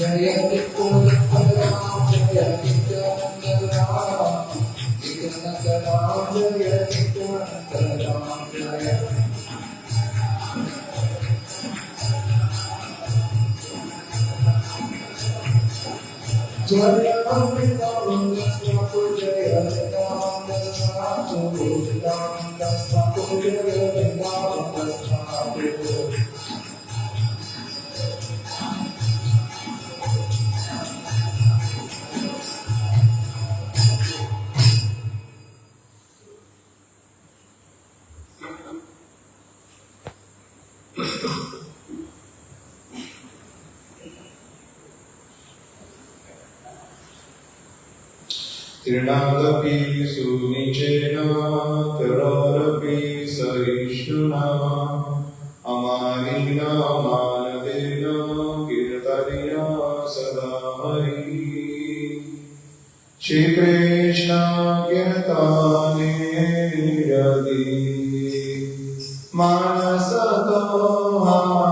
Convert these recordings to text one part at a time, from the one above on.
Jaya Jaya Trinadapi sunichena terarapi sahishnuna amarina manadena kirtaniya sadahari Shri Krishna kirtane niradi manasato hara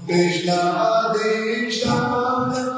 Krishna Adishana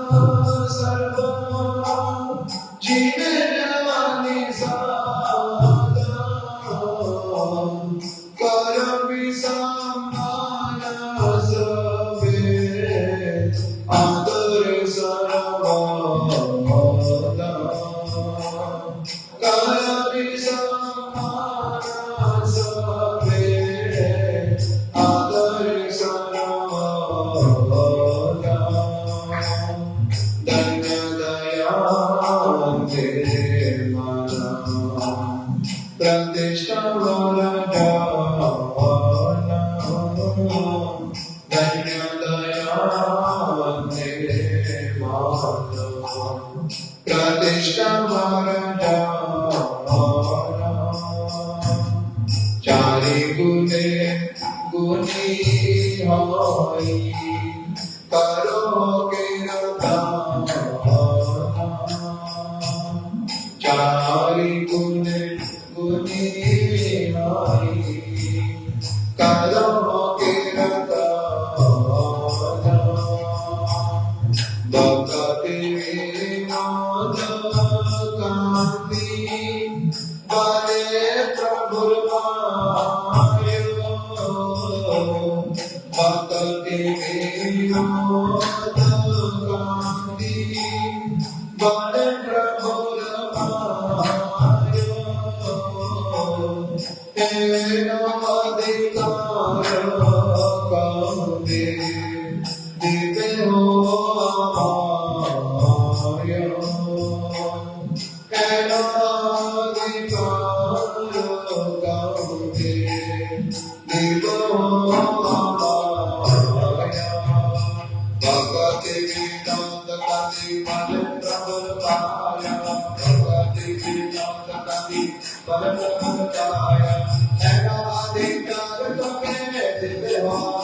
प्रतिष्ठा चारि गुणे गुणी होई करो कीर्तन चारि गुणे गुणी होई करो कीर्तन भक्ति विनोद कांति बले प्रभु मायो भक्ति विनोद कांति बले प्रभु मायो तेनो अधिकार कौंदे दिव्य हो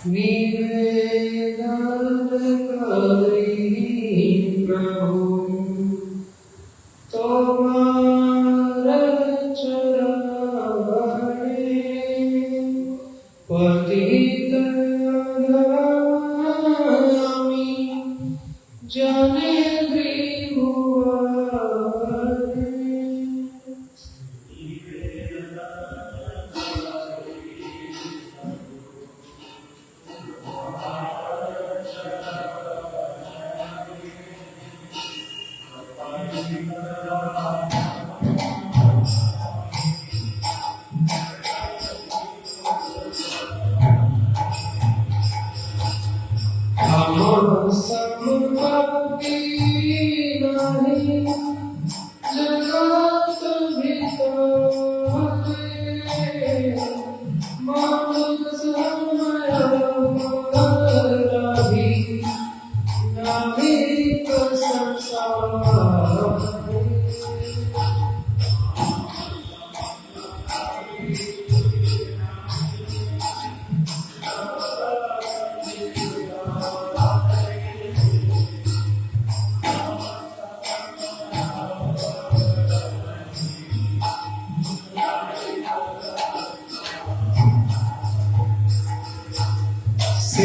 निवेदन करी प्रभु तुम्हारे चरणे पतित अगामी जने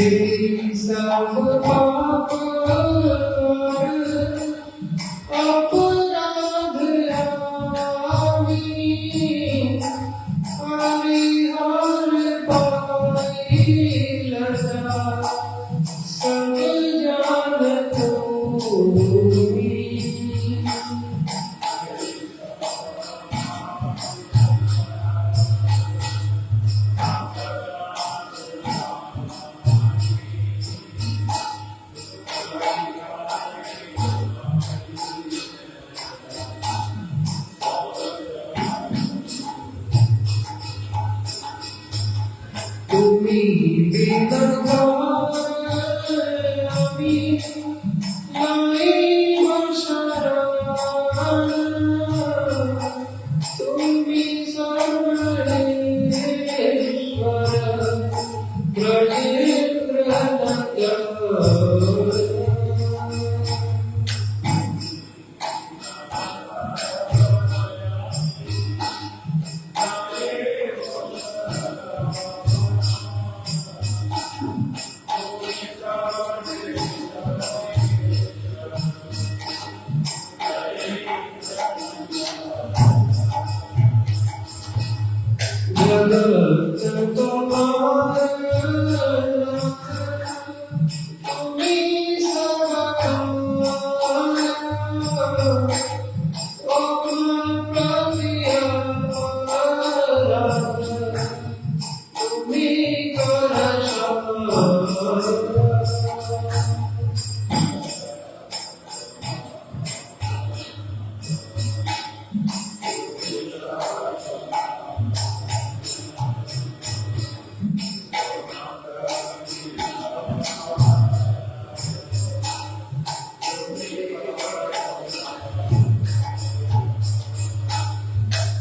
तेरी सब पाप अपराध आवी हरिहर पाई लगा सब जानत होई। তুমি বিনা আমি নাই বসরান তুমি সর্বেশ্বর ব্রজেন্দ্রনাথ। जगत तुम्हारा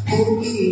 तुम्ही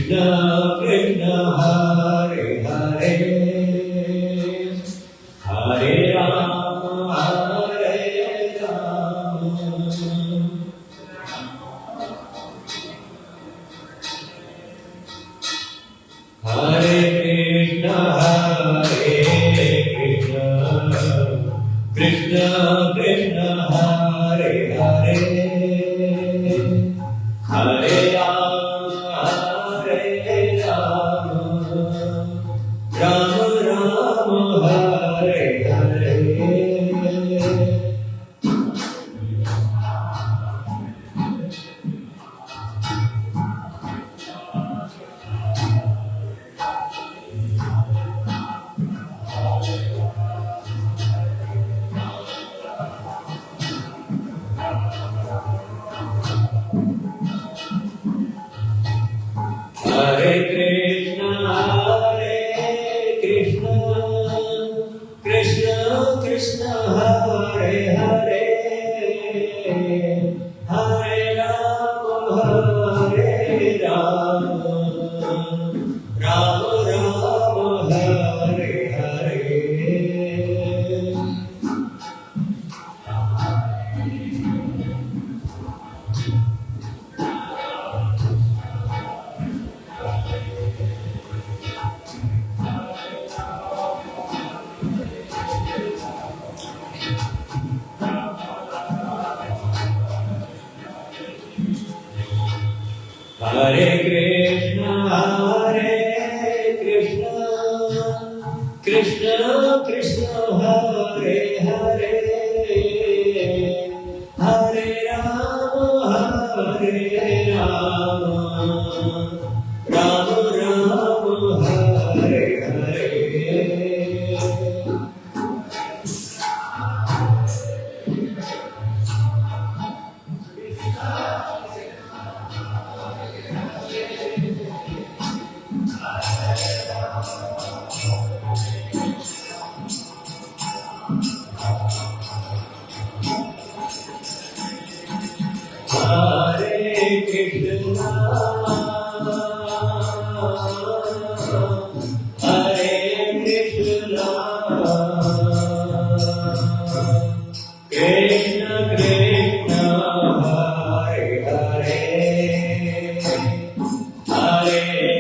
Krishna Krishna Hare Hare Hare Rama Hare Rama Hare Krishna Krishna Krishna Hare Hare Hare Rama Rama Rama Hare Hare Hare Krishna Krishna Krishna Hare Hare Hare Rama Rama Rama Hare Hare Hare Krishna Krishna Krishna Hare Hare Hare Rama Rama Rama Hare Hare Hare Krishna Hare Krishna Krishna Krishna Hare Hare Hare Rama Hare Rama Rama Rama Hare Hare Hare Krishna Krishna Krishna Hare Hare Hare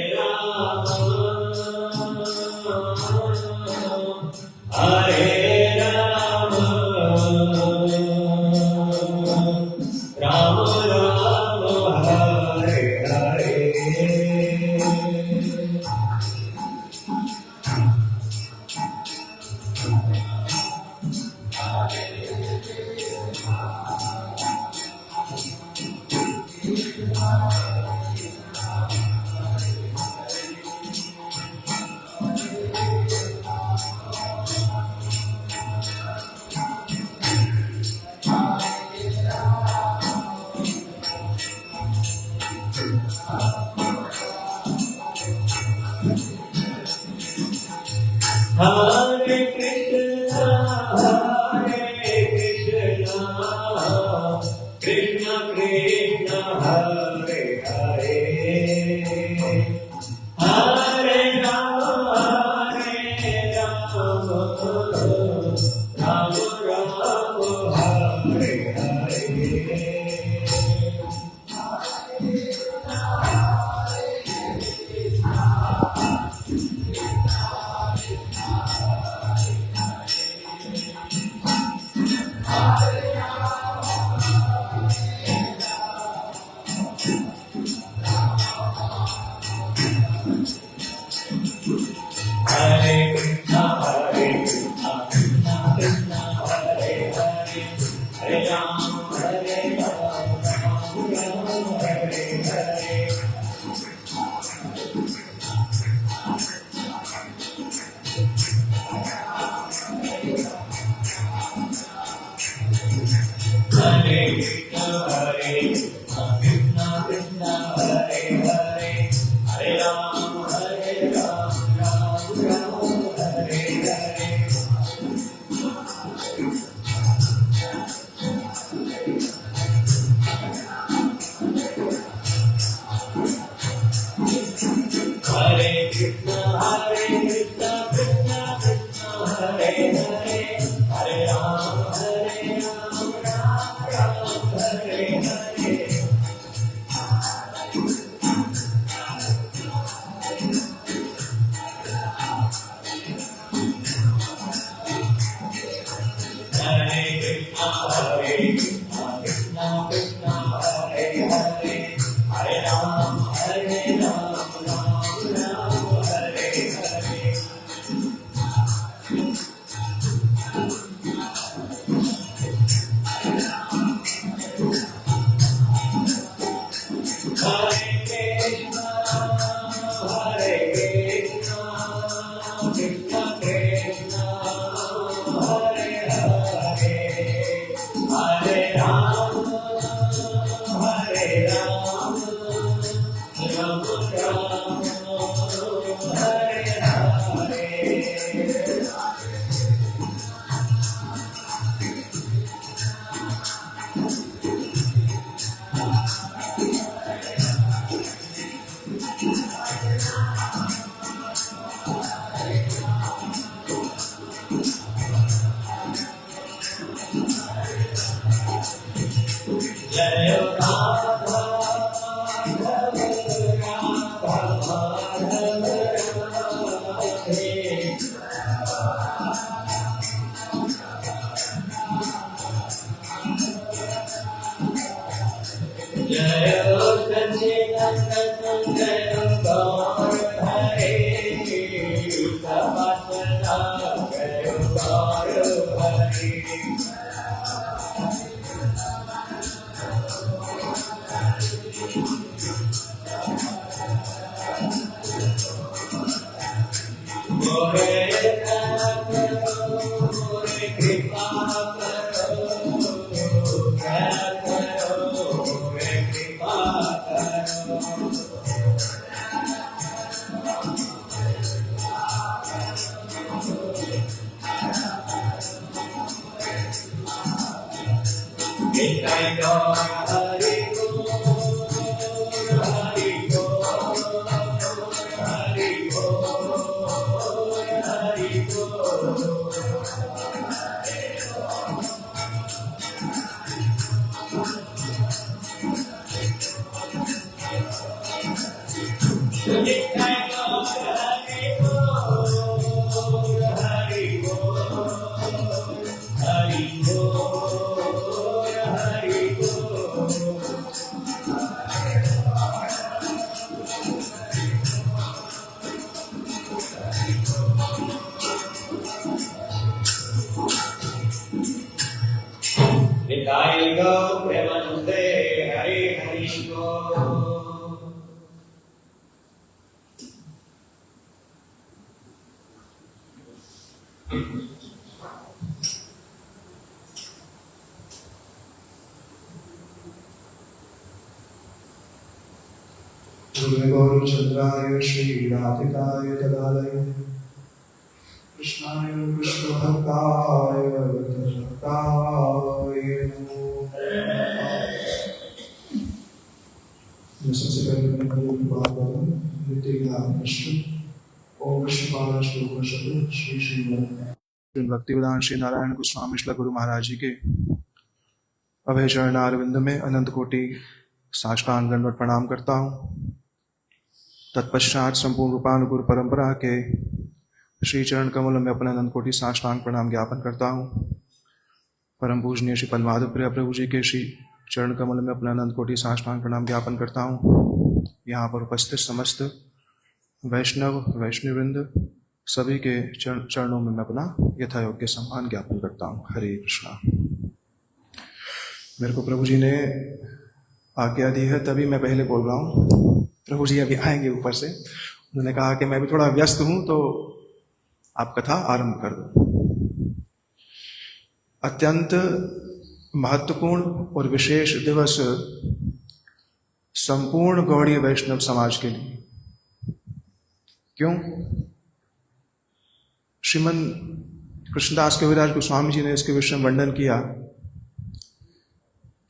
Rama Rama Rama Hare Hare Hare Krishna Krishna Krishna Hare Hare Hare Rama Rama Hare Hare Hare Krishna Krishna Krishna Hare Hare Hare Rama Rama Hare Hare Hare Hare Hare Ram Ram Ram Hare Hare Hare Krishna Krishna Krishna Hare Hare Hare Ram Ram Ram Hare Hare Hare Krishna Krishna Krishna Hare Hare Hare Ram Ram Ram Hare Hare Jai Radha Jai Sacchidananda Jai Gaur Hare Savasana Jai Gaur Hare Gore Kripa Nitai go Premanande Hare Hare Go गौरचंद्राय Shri राधिकाय तदालय कृष्णाय कृष्णभक्ताय भक्ताय नमो मैं सबसे पहले मैं गुरु की बात करूँ नित्य ज्ञान कृष्ण ओम कृष्णपाल श्लोक शब्द श्री श्रीमद भक्तिवेदांत श्री नारायण गोस्वामी श्री गुरु महाराज जी के अभय चरण अरविंद में अनंत कोटि साष्टांग दंडवत प्रणाम करता हूँ। तत्पश्चात संपूर्ण रूपानुगुरु परंपरा के श्री चरण कमल में अपना अनंत कोटि साष्टांग प्रणाम ज्ञापन करता हूँ। परम पूजनीय श्री पद्माधव प्रिय प्रभु जी के श्री चरण कमल में अपना अनंत कोटि साष्टांग प्रणाम ज्ञापन करता हूँ। यहाँ पर उपस्थित समस्त वैष्णव वैष्णववृंद सभी के चरणों में मैं अपना यथा योग्य सम्मान ज्ञापन करता हूँ। हरे कृष्णा। मेरे को प्रभु जी ने आज्ञा दी है तभी मैं पहले बोल रहा हूँ। प्रभु जी अभी आएंगे ऊपर से, उन्होंने कहा कि मैं भी थोड़ा व्यस्त हूँ तो आप कथा आरंभ कर दो। अत्यंत महत्वपूर्ण और विशेष दिवस संपूर्ण गौड़ीय वैष्णव समाज के लिए। क्यों? श्रीमन कृष्णदास कविराज गोस्वामी जी ने इसके विषय में वर्णन किया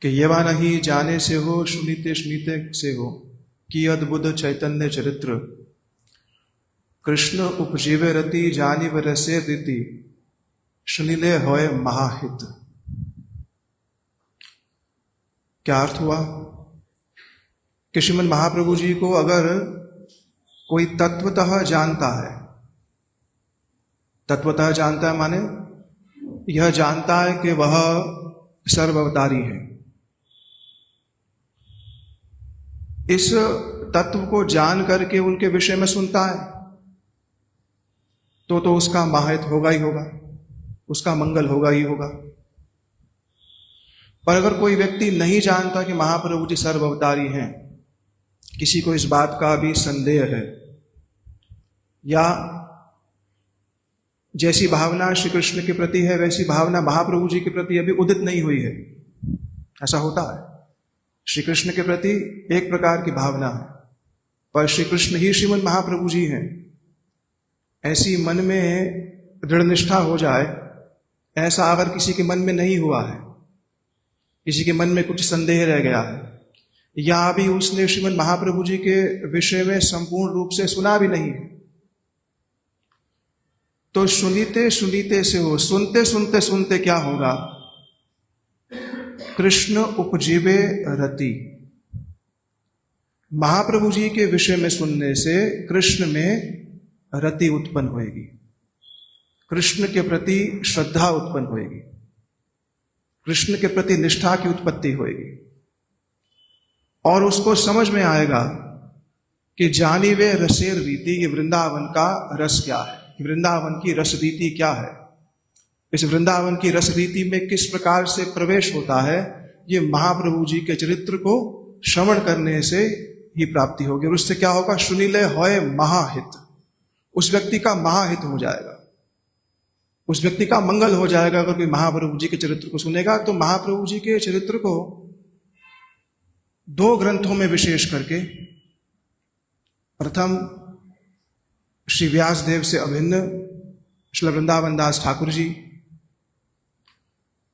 कि ये वा नहीं जाने से हो सुनीते सुनीते से हो कि अद्भुत चैतन्य चरित्र कृष्ण उपजीवे रति जानी व रसे रीति सुनिले होय महाहित। क्या अर्थ हुआ कि श्रीमद महाप्रभु जी को अगर कोई तत्वतः जानता है, तत्वतः जानता है माने यह जानता है कि वह सर्वअवतारी है, इस तत्व को जान करके उनके विषय में सुनता है तो उसका महाहित होगा ही होगा, उसका मंगल होगा ही होगा। पर अगर कोई व्यक्ति नहीं जानता कि महाप्रभु जी सर्वअवतारी हैं, किसी को इस बात का भी संदेह है, या जैसी भावना श्री कृष्ण के प्रति है वैसी भावना महाप्रभु जी के प्रति अभी उदित नहीं हुई है, ऐसा होता है। श्री कृष्ण के प्रति एक प्रकार की भावना है, पर श्री कृष्ण ही श्रीमद महाप्रभु जी हैं, ऐसी मन में दृढ़ निष्ठा हो जाए, ऐसा अगर किसी के मन में नहीं हुआ है, किसी के मन में कुछ संदेह रह गया है, या अभी उसने श्रीमद महाप्रभु जी के विषय में संपूर्ण रूप से सुना भी नहीं है, तो सुनीते सुनीते से हो, सुनते सुनते सुनते क्या होगा, कृष्ण उपजीवे रति। महाप्रभु जी के विषय में सुनने से कृष्ण में रति उत्पन्न होएगी, कृष्ण के प्रति श्रद्धा उत्पन्न होएगी, कृष्ण के प्रति निष्ठा की उत्पत्ति होएगी, और उसको समझ में आएगा कि जानी वे रसेर रीति, ये वृंदावन का रस क्या है, वृंदावन की रस रीति क्या है, इस वृंदावन की रस रीति में किस प्रकार से प्रवेश होता है, ये महाप्रभु जी के चरित्र को श्रवण करने से ही प्राप्ति होगी। और उससे क्या होगा, सुनिले होय महाहित, उस व्यक्ति का महाहित हो जाएगा, उस व्यक्ति का मंगल हो जाएगा। अगर कोई महाप्रभु जी के चरित्र को सुनेगा तो महाप्रभु जी के चरित्र को दो ग्रंथों में विशेष करके, प्रथम श्री व्यासदेव से अभिन्न श्री वृंदावन दास ठाकुर जी,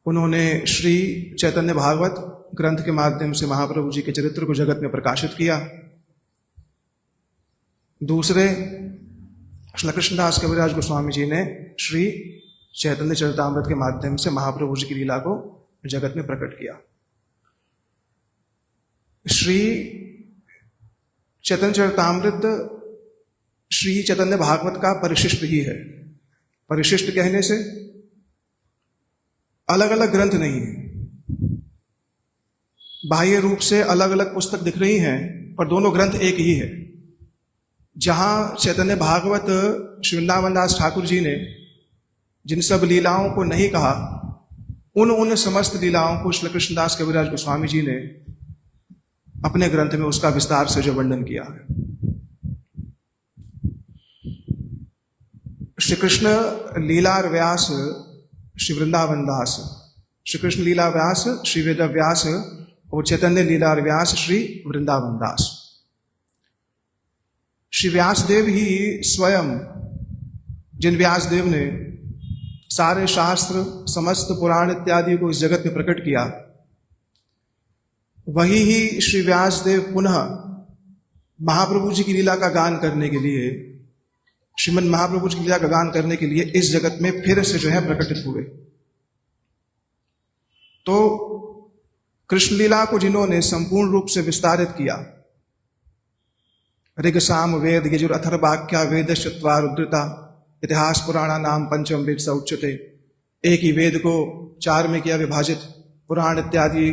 उन्होंने श्री चैतन्य भागवत ग्रंथ के माध्यम से महाप्रभु जी के चरित्र को जगत में प्रकाशित किया। दूसरे श्री कृष्णदास कविराज गोस्वामी जी ने श्री चैतन्य चरितामृत के माध्यम से महाप्रभु जी की लीला को जगत में प्रकट किया। श्री चैतन्य चरितामृत श्री चैतन्य भागवत का परिशिष्ट ही है। परिशिष्ट कहने से अलग अलग ग्रंथ नहीं है, बाह्य रूप से अलग अलग पुस्तक दिख रही हैं, पर दोनों ग्रंथ एक ही है। जहां चैतन्य भागवत श्री वृंदावन दास ठाकुर जी ने जिन सब लीलाओं को नहीं कहा, उन समस्त लीलाओं को श्री कृष्णदास कविराज गोस्वामी जी ने अपने ग्रंथ में उसका विस्तार से जो वर्णन किया है। श्री कृष्ण लीलार व्यास श्री वृंदावन दास, श्री कृष्ण लीला व्यास श्री वेद व्यास, और चैतन्य लीलार व्यास श्री वृंदावन दास। श्री व्यासदेव ही स्वयं, जिन व्यासदेव ने सारे शास्त्र समस्त पुराण इत्यादि को इस जगत में प्रकट किया, वही ही श्री व्यासदेव पुनः महाप्रभु जी की लीला का गान करने के लिए, श्रीमद महाप्रभु जी की लीला का गान करने के लिए इस जगत में फिर से जो है प्रकटित हुए। तो कृष्ण लीला को जिन्होंने संपूर्ण रूप से विस्तारित किया, ऋग साम वेद यजुर अथर्वाख्या वेद चत्वार उद्धृता इतिहास पुराणा नाम पंचम वेद स उच्यते, एक ही वेद को चार में किया विभाजित, पुराण इत्यादि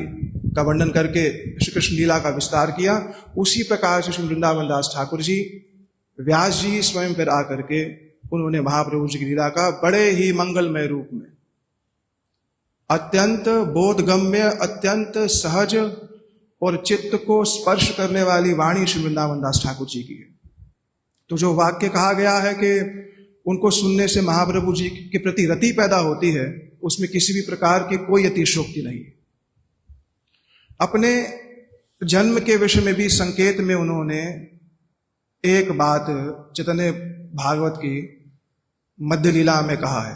का वर्णन करके श्री कृष्ण लीला का विस्तार किया। उसी प्रकार से श्री वृंदावन दास ठाकुर जी, व्यास जी स्वयं फिर आकर के उन्होंने महाप्रभु जी की लीला का बड़े ही मंगलमय रूप में, अत्यंत बोधगम्य, अत्यंत सहज और चित्त को स्पर्श करने वाली वाणी श्री वृंदावन दास ठाकुर जी की है। तो जो वाक्य कहा गया है कि उनको सुनने से महाप्रभु जी के प्रति रति पैदा होती है, उसमें किसी भी प्रकार की कोई अतिशयोक्ति नहीं। अपने जन्म के विषय में भी संकेत में उन्होंने एक बात चैतन्य भागवत की मध्य लीला में कहा है।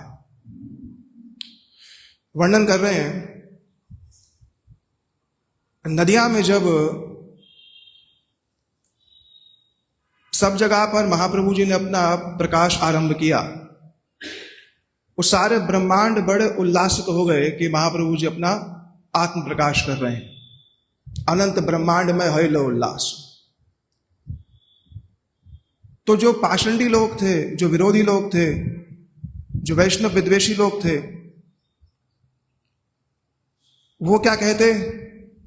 वर्णन कर रहे हैं, नदिया में जब सब जगह पर महाप्रभु जी ने अपना प्रकाश आरंभ किया, वो सारे ब्रह्मांड बड़े उल्लासित हो गए कि महाप्रभु जी अपना आत्म प्रकाश कर रहे हैं। अनंत ब्रह्मांड में हैलो उल्लास। तो जो पाषंडी लोग थे, जो विरोधी लोग थे, जो वैष्णव विद्वेषी लोग थे, वो क्या कहते,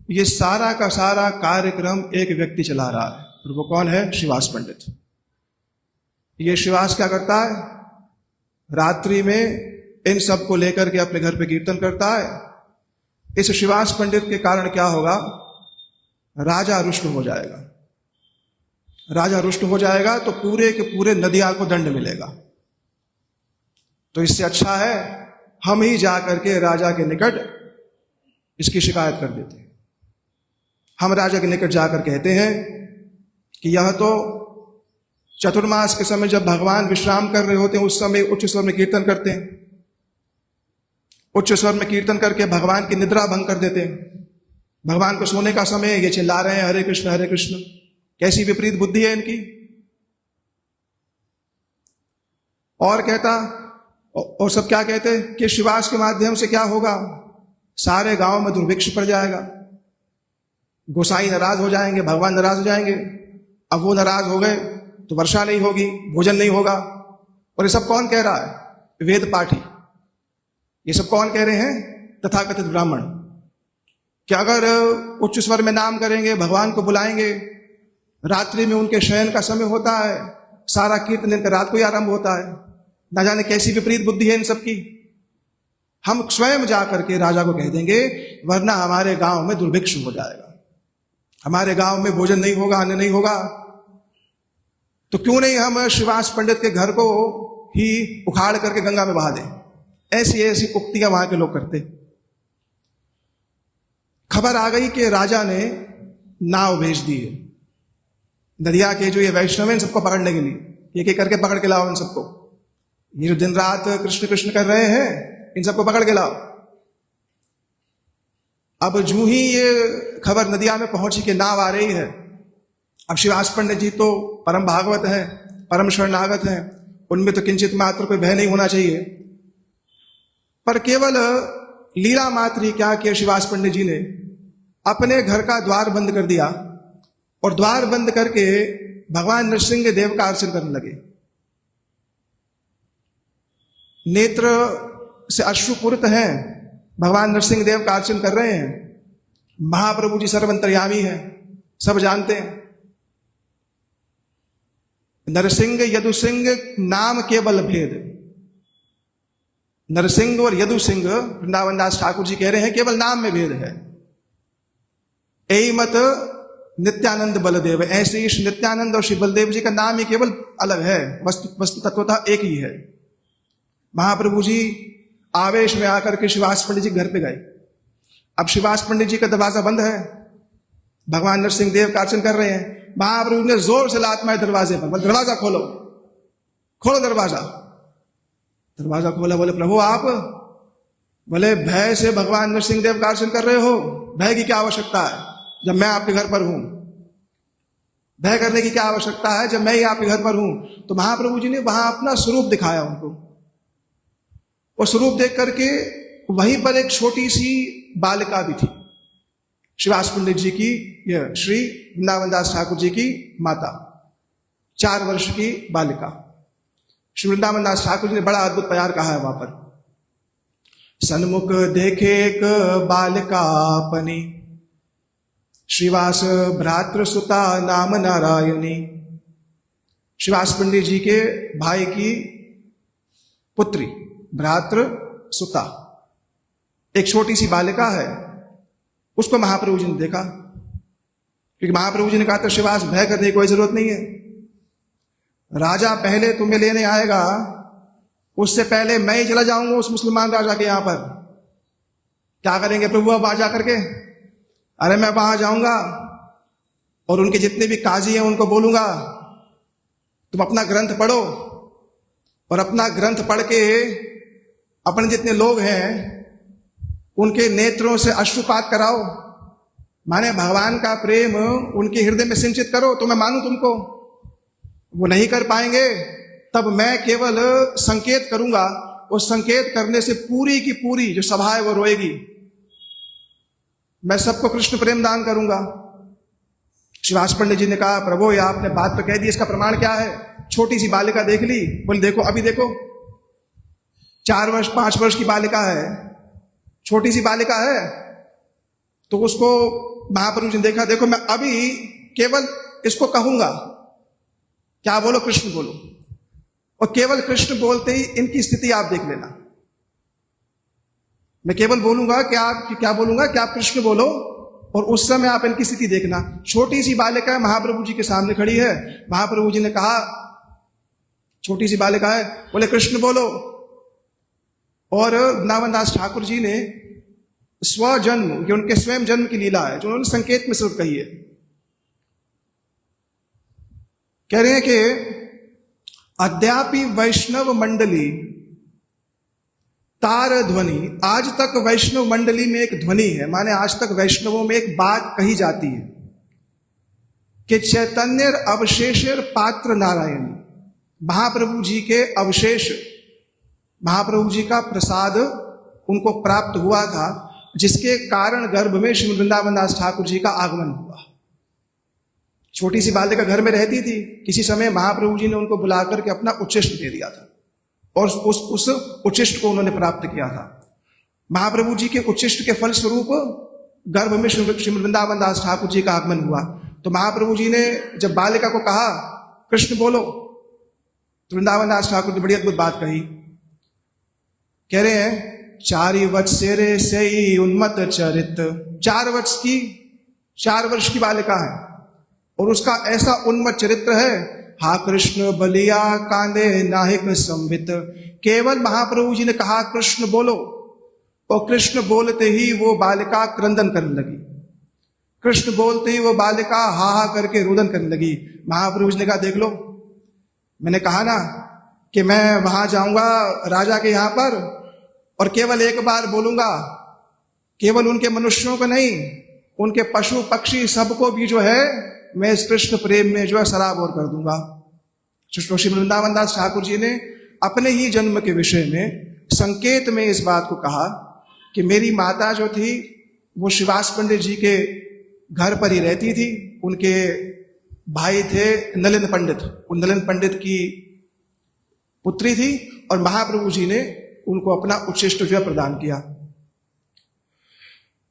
ये सारा का सारा कार्यक्रम एक व्यक्ति चला रहा है। और वो कौन है? श्रीवास पंडित। ये श्रीवास क्या करता है? रात्रि में इन सब को लेकर के अपने घर पे कीर्तन करता है। इस श्रीवास पंडित के कारण क्या होगा? राजा रुष्ट हो जाएगा। राजा रुष्ट हो जाएगा तो पूरे के पूरे नदिया को दंड मिलेगा। तो इससे अच्छा है हम ही जाकर के राजा के निकट इसकी शिकायत कर देते हैं। हम राजा के निकट जाकर कहते हैं कि यह तो चतुर्मास के समय जब भगवान विश्राम कर रहे होते हैं उस समय उच्च स्वर में कीर्तन करते हैं। उच्च स्वर में कीर्तन करके भगवान की निद्रा भंग कर देते हैं। भगवान को सोने का समय ये चिल्ला रहे हैं हरे कृष्ण हरे कृष्ण। कैसी विपरीत बुद्धि है इनकी। और कहता, और सब क्या कहते कि श्रीवास के माध्यम से क्या होगा? सारे गांव में दुर्भिक्ष पड़ जाएगा, गोसाई नाराज हो जाएंगे, भगवान नाराज हो जाएंगे। अब वो नाराज हो गए तो वर्षा नहीं होगी, भोजन नहीं होगा। और ये सब कौन कह रहा है? वेद पाठी। ये सब कौन कह रहे हैं? तथाकथित ब्राह्मण। कि अगर उच्च स्वर में नाम करेंगे, भगवान को बुलाएंगे, रात्रि में उनके शयन का समय होता है, सारा कीर्तन इनका रात को ही आरंभ होता है। ना जाने कैसी विपरीत बुद्धि है इन सबकी। हम स्वयं जाकर के राजा को कह देंगे वरना हमारे गांव में दुर्भिक्ष हो जाएगा, हमारे गांव में भोजन नहीं होगा, अन्न नहीं होगा। तो क्यों नहीं हम श्रीवास पंडित के घर को ही उखाड़ करके गंगा में बहा दें? ऐसी ऐसी उक्तियां वहां के लोग करते। खबर आ गई कि राजा ने नाव भेज दी है। नदिया के जो ये वैष्णव हैं सबको पकड़ने के लिए, एक एक करके पकड़ के लाओ इन सबको। ये जो दिन रात कृष्ण कृष्ण कर रहे हैं इन सबको पकड़ के लाओ। अब जूं ही ये खबर नदिया में पहुंची कि नाव आ रही है। अब श्रीवास पंडित जी तो परम भागवत हैं, परम शरणागत हैं, उनमें तो किंचित मात्र कोई भय नहीं होना चाहिए। पर केवल लीला मात्र ही क्या किया श्रीवास पंडित जी ने, अपने घर का द्वार बंद कर दिया और द्वार बंद करके भगवान नरसिंह देव का अर्चन करने लगे। नेत्र से अश्रुपूरित हैं, भगवान नरसिंह देव का अर्चन कर रहे हैं। महाप्रभु जी सर्वंतर्यामी हैं, सब जानते हैं। नरसिंह यदुसिंह नाम केवल भेद। नरसिंह और यदुसिंह वृंदावन दास ठाकुर जी कह रहे हैं केवल नाम में भेद है। यही मत नित्यानंद बलदेव। ऐसे ही नित्यानंद और श्री बलदेव जी का नाम ही केवल अलग है, वस्तु तत्वतः एक ही है। महाप्रभु जी आवेश में आकर के श्रीवास पंडित जी घर पे गए। अब श्रीवास पंडित जी का दरवाजा बंद है, भगवान नरसिंह देव का अर्चन कर रहे हैं। महाप्रभु ने जोर से लात मारी दरवाजे पर, बोले दरवाजा खोलो, खोलो दरवाजा। दरवाजा खोला। बोले प्रभु आप? बोले भय से भगवान नरसिंह देव का अर्चन कर रहे हो, भय की क्या आवश्यकता है जब मैं आपके घर पर हूं? भय करने की क्या आवश्यकता है जब मैं ही आपके घर पर हूं? तो महाप्रभु जी ने वहां अपना स्वरूप दिखाया उनको। वो स्वरूप देख करके वहीं पर एक छोटी सी बालिका भी थी, श्रीवास पंडित जी की, यह श्री वृंदावन दास ठाकुर जी की माता, 4 वर्ष की बालिका। श्री वृंदावन दास ठाकुर जी ने बड़ा अद्भुत प्यार कहा है वहां पर। सन्मुख देखे एक बालिका अपनी, श्रीवास भ्रातृ सुता नाम नारायणी। श्रीवास पंडित जी के भाई की पुत्री, भ्रातृ सुता, एक छोटी सी बालिका है। उसको महाप्रभु जी ने देखा, क्योंकि महाप्रभु जी ने कहा था श्रीवास भय करने की कोई जरूरत नहीं है, राजा पहले तुम्हें लेने आएगा, उससे पहले मैं ही चला जाऊंगा उस मुसलमान राजा के यहां पर। क्या करेंगे प्रभु अब वहां जाकर के? अरे मैं वहां जाऊंगा और उनके जितने भी काजी हैं उनको बोलूंगा तुम अपना ग्रंथ पढ़ो, और अपना ग्रंथ पढ़ के अपने जितने लोग हैं उनके नेत्रों से अश्रुपात कराओ, माने भगवान का प्रेम उनके हृदय में सिंचित करो तो मैं मानूं तुमको। वो नहीं कर पाएंगे तब मैं केवल संकेत करूंगा उस संकेत करने से पूरी की पूरी जो सभा है वो रोएगी। मैं सबको कृष्ण प्रेम दान करूंगा। श्रीवास पंडित जी ने कहा, प्रभु ये आपने बात तो कह दी, इसका प्रमाण क्या है? छोटी सी बालिका देख ली, बोले देखो अभी देखो 4 वर्ष 5 वर्ष की बालिका है, छोटी सी बालिका है। तो उसको महाप्रभु जी ने देखा, देखो मैं अभी केवल इसको कहूंगा, क्या बोलो? कृष्ण बोलो। और केवल कृष्ण बोलते ही इनकी स्थिति आप देख लेना। मैं केवल बोलूंगा कि आप क्या बोलूंगा कि आप कृष्ण बोलो, और उस समय आप इनकी स्थिति देखना। छोटी सी बालिका महाप्रभु जी के सामने खड़ी है। महाप्रभु जी ने कहा, छोटी सी बालिका है, बोले कृष्ण बोलो। और वृंदावन दास ठाकुर जी ने स्वजन्म, ये उनके स्वयं जन्म की लीला है, जो उन्होंने संकेत में सिर्फ कही है। कह रहे हैं कि अद्यापि वैष्णव मंडली तार ध्वनि, आज तक वैष्णव मंडली में एक ध्वनि है, माने आज तक वैष्णवों में एक बात कही जाती है कि चैतन्य अवशेषर पात्र नारायण, महाप्रभु जी के अवशेष, महाप्रभु जी का प्रसाद उनको प्राप्त हुआ था, जिसके कारण गर्भ में श्री वृंदावन दास ठाकुर जी का आगमन हुआ। छोटी सी बालिका घर में रहती थी, किसी समय महाप्रभु जी ने उनको बुलाकर के अपना उच्चिष्ट दे दिया था, और उस उच्चिष्ट को उन्होंने प्राप्त किया था। महाप्रभु जी के उच्चिष्ट के फल स्वरूप गर्भ में श्री वृंदावन दास ठाकुर जी का आगमन हुआ। तो महाप्रभु जी ने जब बालिका को कहा कृष्ण बोलो, तो वृंदावन दास ठाकुर ने बड़ी अद्भुत बात कही। कह रहे हैं, 4 वत्सेरे से उन्मत चरित, 4 वर्ष की बालिका है, और उसका ऐसा उन्मत चरित्र है, हा कृष्ण बलिया कांदे नाहिक संबित। केवल महाप्रभु जी ने कहा कृष्ण बोलो, और कृष्ण बोलते ही वो बालिका क्रंदन करने लगी। कृष्ण बोलते ही वो बालिका हा हा करके रुदन करने लगी। महाप्रभु जी ने कहा, देख लो, मैंने कहा ना कि मैं वहां जाऊंगा राजा के यहां पर, और केवल एक बार बोलूंगा, केवल उनके मनुष्यों को नहीं, उनके पशु पक्षी सबको भी जो है मैं इस कृष्ण प्रेम में जो है सराबोर कर दूंगा। श्री वृंदावन दास ठाकुर जी ने अपने ही जन्म के विषय में संकेत में इस बात को कहा कि मेरी माता जो थी वो श्रीवास पंडित जी के घर पर ही रहती थी। उनके भाई थे नलिन पंडित, उन नलिन पंडित की पुत्री थी, और महाप्रभु जी ने उनको अपना उच्चिष्ट जो है प्रदान किया।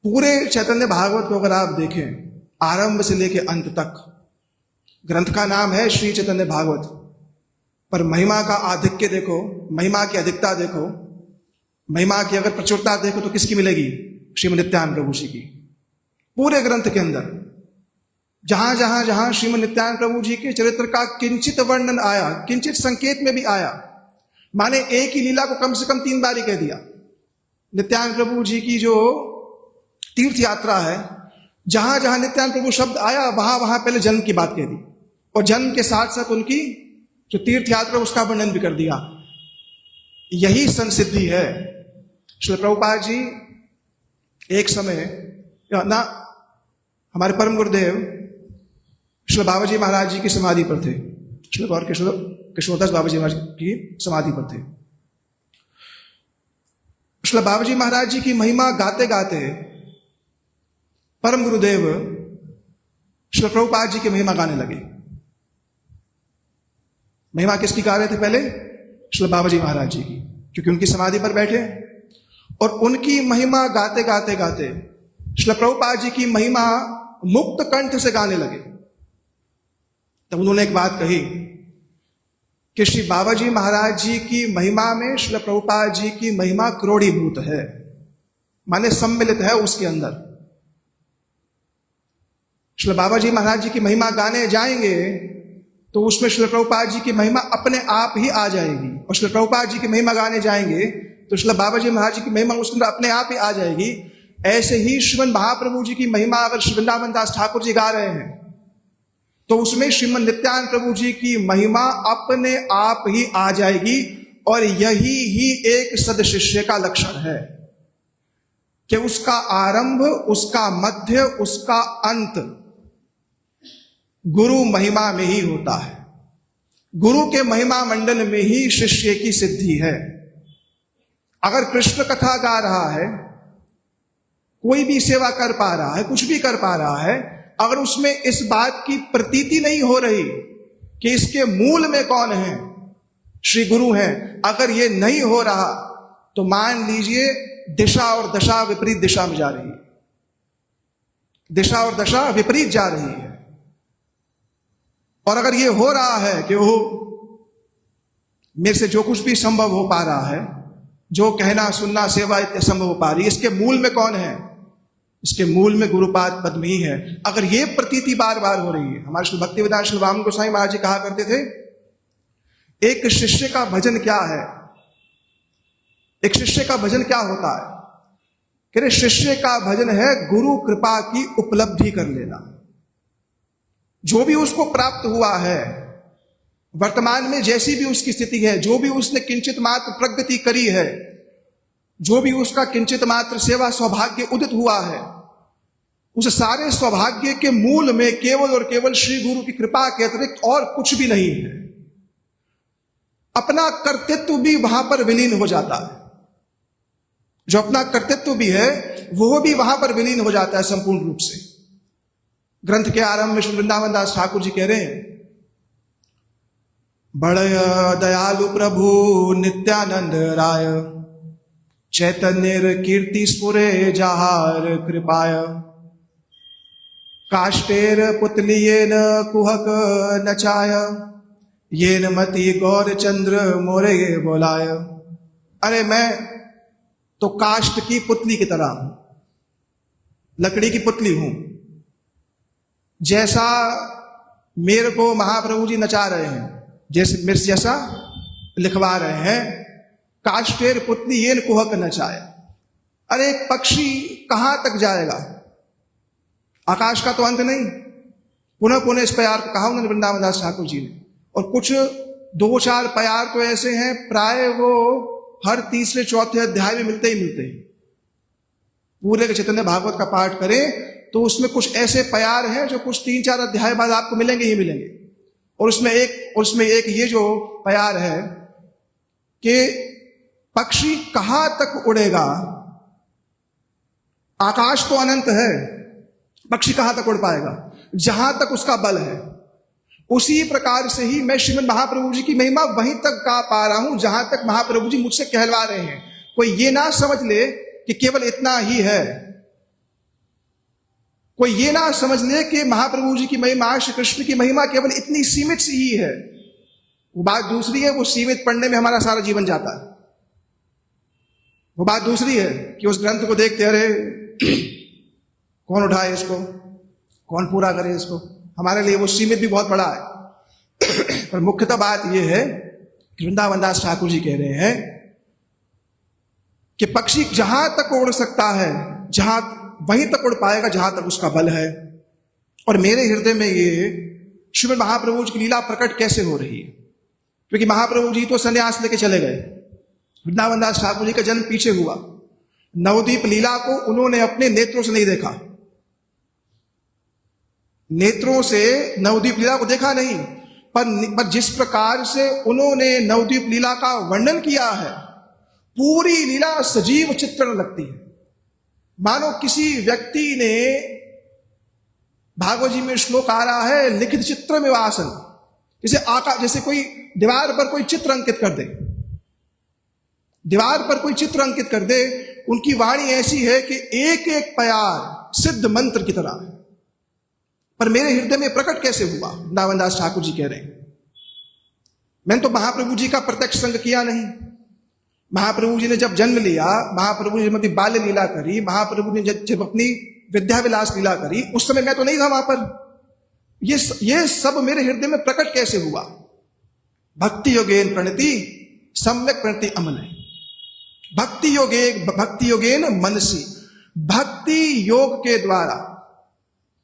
पूरे चैतन्य भागवत को अगर आप देखें आरंभ से लेके अंत तक, ग्रंथ का नाम है श्री चैतन्य भागवत, पर महिमा का आधिक्य देखो, महिमा की अधिकता देखो, महिमा की अगर प्रचुरता देखो तो किसकी मिलेगी? श्रीमद नित्यानंद प्रभु जी की। पूरे ग्रंथ के अंदर जहां जहां जहां श्रीमद नित्यानंद प्रभु जी के चरित्र का किंचित वर्णन आया, किंचित संकेत में भी आया, माने एक ही लीला को कम से कम 3 बार ही कह दिया। नित्यानंद प्रभु जी की जो तीर्थ यात्रा है, जहां जहां नित्यानंद प्रभु शब्द आया वहां वहां पहले जन्म की बात कह दी, और जन्म के साथ साथ उनकी जो तीर्थ यात्रा उसका वर्णन भी कर दिया। यही संसिद्धि है। श्री प्रभुपाद जी एक समय ना हमारे परम गुरुदेव श्री बाबाजी महाराज जी की समाधि पर थे, श्री गौर किशोरदास बाबाजी महाराज की समाधि पर थे। श्री बाबाजी महाराज जी की महिमा गाते गाते परम गुरुदेव श्री प्रभुपाद जी की महिमा गाने लगे। महिमा किसकी गा रहे थे पहले? श्री बाबाजी महाराज जी की, क्योंकि उनकी समाधि पर बैठे, और उनकी महिमा गाते गाते गाते श्री प्रभुपाद जी की महिमा मुक्त कंठ से गाने लगे। तब उन्होंने एक बात कही कि श्री बाबाजी महाराज जी की महिमा में श्री प्रभुपाद जी की महिमा क्रोड़ीभूत है, माने सम्मिलित है उसके अंदर। श्री बाबाजी महाराज जी की महिमा गाने जाएंगे तो उसमें श्री प्रभुपाद जी की महिमा अपने आप ही आ जाएगी, और श्री प्रभुपाद जी की महिमा गाने जाएंगे तो श्री बाबाजी महाराज जी की महिमा उसके अंदर अपने आप ही आ जाएगी। ऐसे ही श्रीमद महाप्रभु जी की महिमा अगर श्री वृंदावन दास ठाकुर जी गा रहे हैं तो उसमें श्रीमद नित्यानंद प्रभु जी की महिमा अपने आप ही आ जाएगी। और यही ही एक सदशिष्य का लक्षण है कि उसका आरंभ, उसका मध्य, उसका अंत गुरु महिमा में ही होता है। गुरु के महिमा मंडल में ही शिष्य की सिद्धि है। अगर कृष्ण कथा गा रहा है, कोई भी सेवा कर पा रहा है, कुछ भी कर पा रहा है, अगर उसमें इस बात की प्रतीति नहीं हो रही कि इसके मूल में कौन है, श्री गुरु हैं, अगर ये नहीं हो रहा तो मान लीजिए दिशा और दशा विपरीत दिशा में जा रही है, दिशा और दशा विपरीत जा रही है। और अगर ये हो रहा है कि वो मेरे से जो कुछ भी संभव हो पा रहा है, जो कहना सुनना सेवा इतने संभव हो पा रही है, इसके मूल में कौन है? इसके मूल में गुरुपाद पद्म ही है। अगर ये प्रतीति बार बार हो रही है, हमारे श्री भक्ति वेदांत श्री वामन गोसाई महाराज जी कहा करते थे, एक शिष्य का भजन क्या है? एक शिष्य का भजन क्या होता है? कह रहे शिष्य का भजन है गुरु कृपा की उपलब्धि कर लेना। जो भी उसको प्राप्त हुआ है, वर्तमान में जैसी भी उसकी स्थिति है, जो भी उसने किंचित मात्र प्रगति करी है, जो भी उसका किंचित मात्र सेवा सौभाग्य उदित हुआ है, उस सारे सौभाग्य के मूल में केवल और केवल श्री गुरु की कृपा के अतिरिक्त और कुछ भी नहीं है। अपना कर्तृत्व भी वहां पर विलीन हो जाता है। जो अपना कर्तृत्व भी है वो भी वहां पर विलीन हो जाता है संपूर्ण रूप से। ग्रंथ के आरंभ में श्री वृंदावन दास ठाकुर जी कह रहे हैं, बड़य दयालु प्रभु नित्यानंद राय, चैतन्य कीर्ति स्फुरे जहार कृपाय, काष्टेर पुतलियेन कुहक नचाय, येन मति गौर चंद्र मोरे बोलाय। अरे मैं तो काष्ट की पुतली की तरह हूं, लकड़ी की पुतली हूं। जैसा मेरे को महाप्रभु जी नचा रहे हैं, जैसे मेरे जैसा लिखवा रहे हैं, काष्टेर पुतली येन कुहक नचाया। अरे एक पक्षी कहां तक जाएगा? आकाश का तो अंत नहीं। पुनः पुनः इस प्यार को कहा उन्होंने वृंदावन दास ठाकुर जी ने। और कुछ दो चार प्यार तो ऐसे हैं, प्राय वो हर तीसरे चौथे अध्याय में मिलते ही मिलते हैं। पूरे के चैतन्य भागवत का पाठ करें तो उसमें कुछ ऐसे प्यार हैं जो कुछ 3-4 अध्याय बाद आपको मिलेंगे ही मिलेंगे। और उसमें एक ये जो प्यार है कि पक्षी कहां तक उड़ेगा? आकाश तो अनंत है, पक्षी कहां तक उड़ पाएगा? जहां तक उसका बल है। उसी प्रकार से ही मैं श्रीमद् महाप्रभु जी की महिमा वहीं तक गा पा रहा हूं जहां तक महाप्रभु जी मुझसे कहलवा रहे हैं। कोई ये ना समझ ले कि केवल इतना ही है। कोई ये ना समझ ले कि महाप्रभु जी की महिमा, श्री कृष्ण की महिमा केवल इतनी सीमित सी ही है। वो बात दूसरी है, वो सीमित पढ़ने में हमारा सारा जीवन जाता है। वो बात दूसरी है कि उस ग्रंथ को देखते अरे कौन उठाए इसको, कौन पूरा करे इसको। हमारे लिए वो सीमित भी बहुत बड़ा है। पर मुख्यतः बात यह है कि वृंदावन दास ठाकुर जी कह रहे हैं कि पक्षी जहां तक उड़ सकता है, जहां वहीं तक उड़ पाएगा जहां तक उसका बल है। और मेरे हृदय में ये श्रीमद् महाप्रभु जी की लीला प्रकट कैसे हो रही है? क्योंकि महाप्रभु जी तो संन्यास लेके चले गए, वृंदावन दास ठाकुर जी का जन्म पीछे हुआ। नवदीप लीला को उन्होंने अपने नेत्रों से नहीं देखा, नेत्रों से नवदीप लीला को देखा नहीं, पर जिस प्रकार से उन्होंने नवदीप लीला का वर्णन किया है, पूरी लीला सजीव चित्रण लगती है। मानो किसी व्यक्ति ने, भागवत जी में श्लोक आ रहा है, लिखित चित्र में वासन, जैसे कोई दीवार पर कोई चित्र अंकित कर दे, दीवार पर कोई चित्र अंकित कर दे। उनकी वाणी ऐसी है कि एक एक प्यार सिद्ध मंत्र की तरह है। पर मेरे हृदय में प्रकट कैसे हुआ? वृंदावन दास ठाकुर जी कह रहे हैं, मैंने तो महाप्रभु जी का प्रत्यक्ष संग किया नहीं। महाप्रभु जी ने जब जन्म लिया, महाप्रभु जी ने बाल्य लीला करी, महाप्रभु ने जब अपनी विद्या विलास लीला करी, उस समय मैं तो नहीं था वहां पर। ये सब मेरे हृदय में प्रकट कैसे हुआ? भक्ति योगेन प्रणति सम्यक प्रणति अमले, भक्ति योगेन मनसी। भक्ति योग के द्वारा,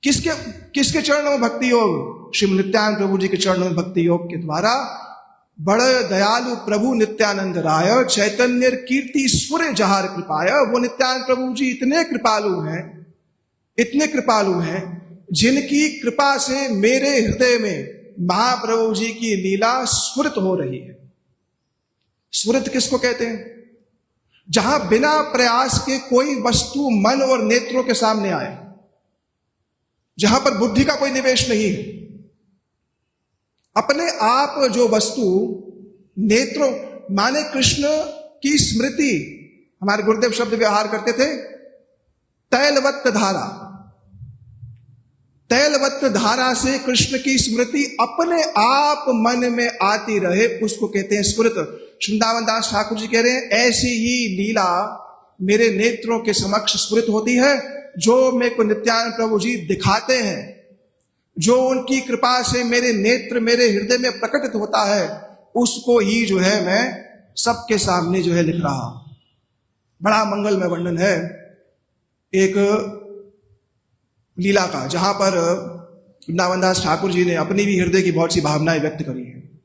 किसके चरणों में भक्ति योग? श्री नित्यानंद प्रभु जी के चरणों में भक्ति योग के द्वारा। बड़े दयालु प्रभु नित्यानंद राय, चैतन्य कीर्ति स्फुरे जहार कृपाय। वो नित्यानंद प्रभु जी इतने कृपालु हैं जिनकी कृपा से मेरे हृदय में महाप्रभु जी की लीला स्फुरित हो रही है। स्फुरित किसको कहते हैं? जहां बिना प्रयास के कोई वस्तु मन और नेत्रों के सामने आए, जहां पर बुद्धि का कोई निवेश नहीं है, अपने आप जो वस्तु नेत्रों माने कृष्ण की स्मृति, हमारे गुरुदेव शब्द व्यवहार करते थे तैलवत्त धारा, तैलवत्त धारा से कृष्ण की स्मृति अपने आप मन में आती रहे, उसको कहते हैं स्फुरत। वृंदावन दास ठाकुर जी कह रहे हैं ऐसी ही लीला मेरे नेत्रों के समक्ष स्फुरित होती है, जो मेरे को नित्यानंद प्रभु जी दिखाते हैं, जो उनकी कृपा से मेरे नेत्र मेरे हृदय में प्रकटित होता है, उसको ही जो है मैं सबके सामने जो है लिख रहा। बड़ा मंगलमय वर्णन है एक लीला का, जहां पर वृंदावन दास ठाकुर जी ने अपनी भी हृदय की बहुत सी भावनाएं व्यक्त करी हैं।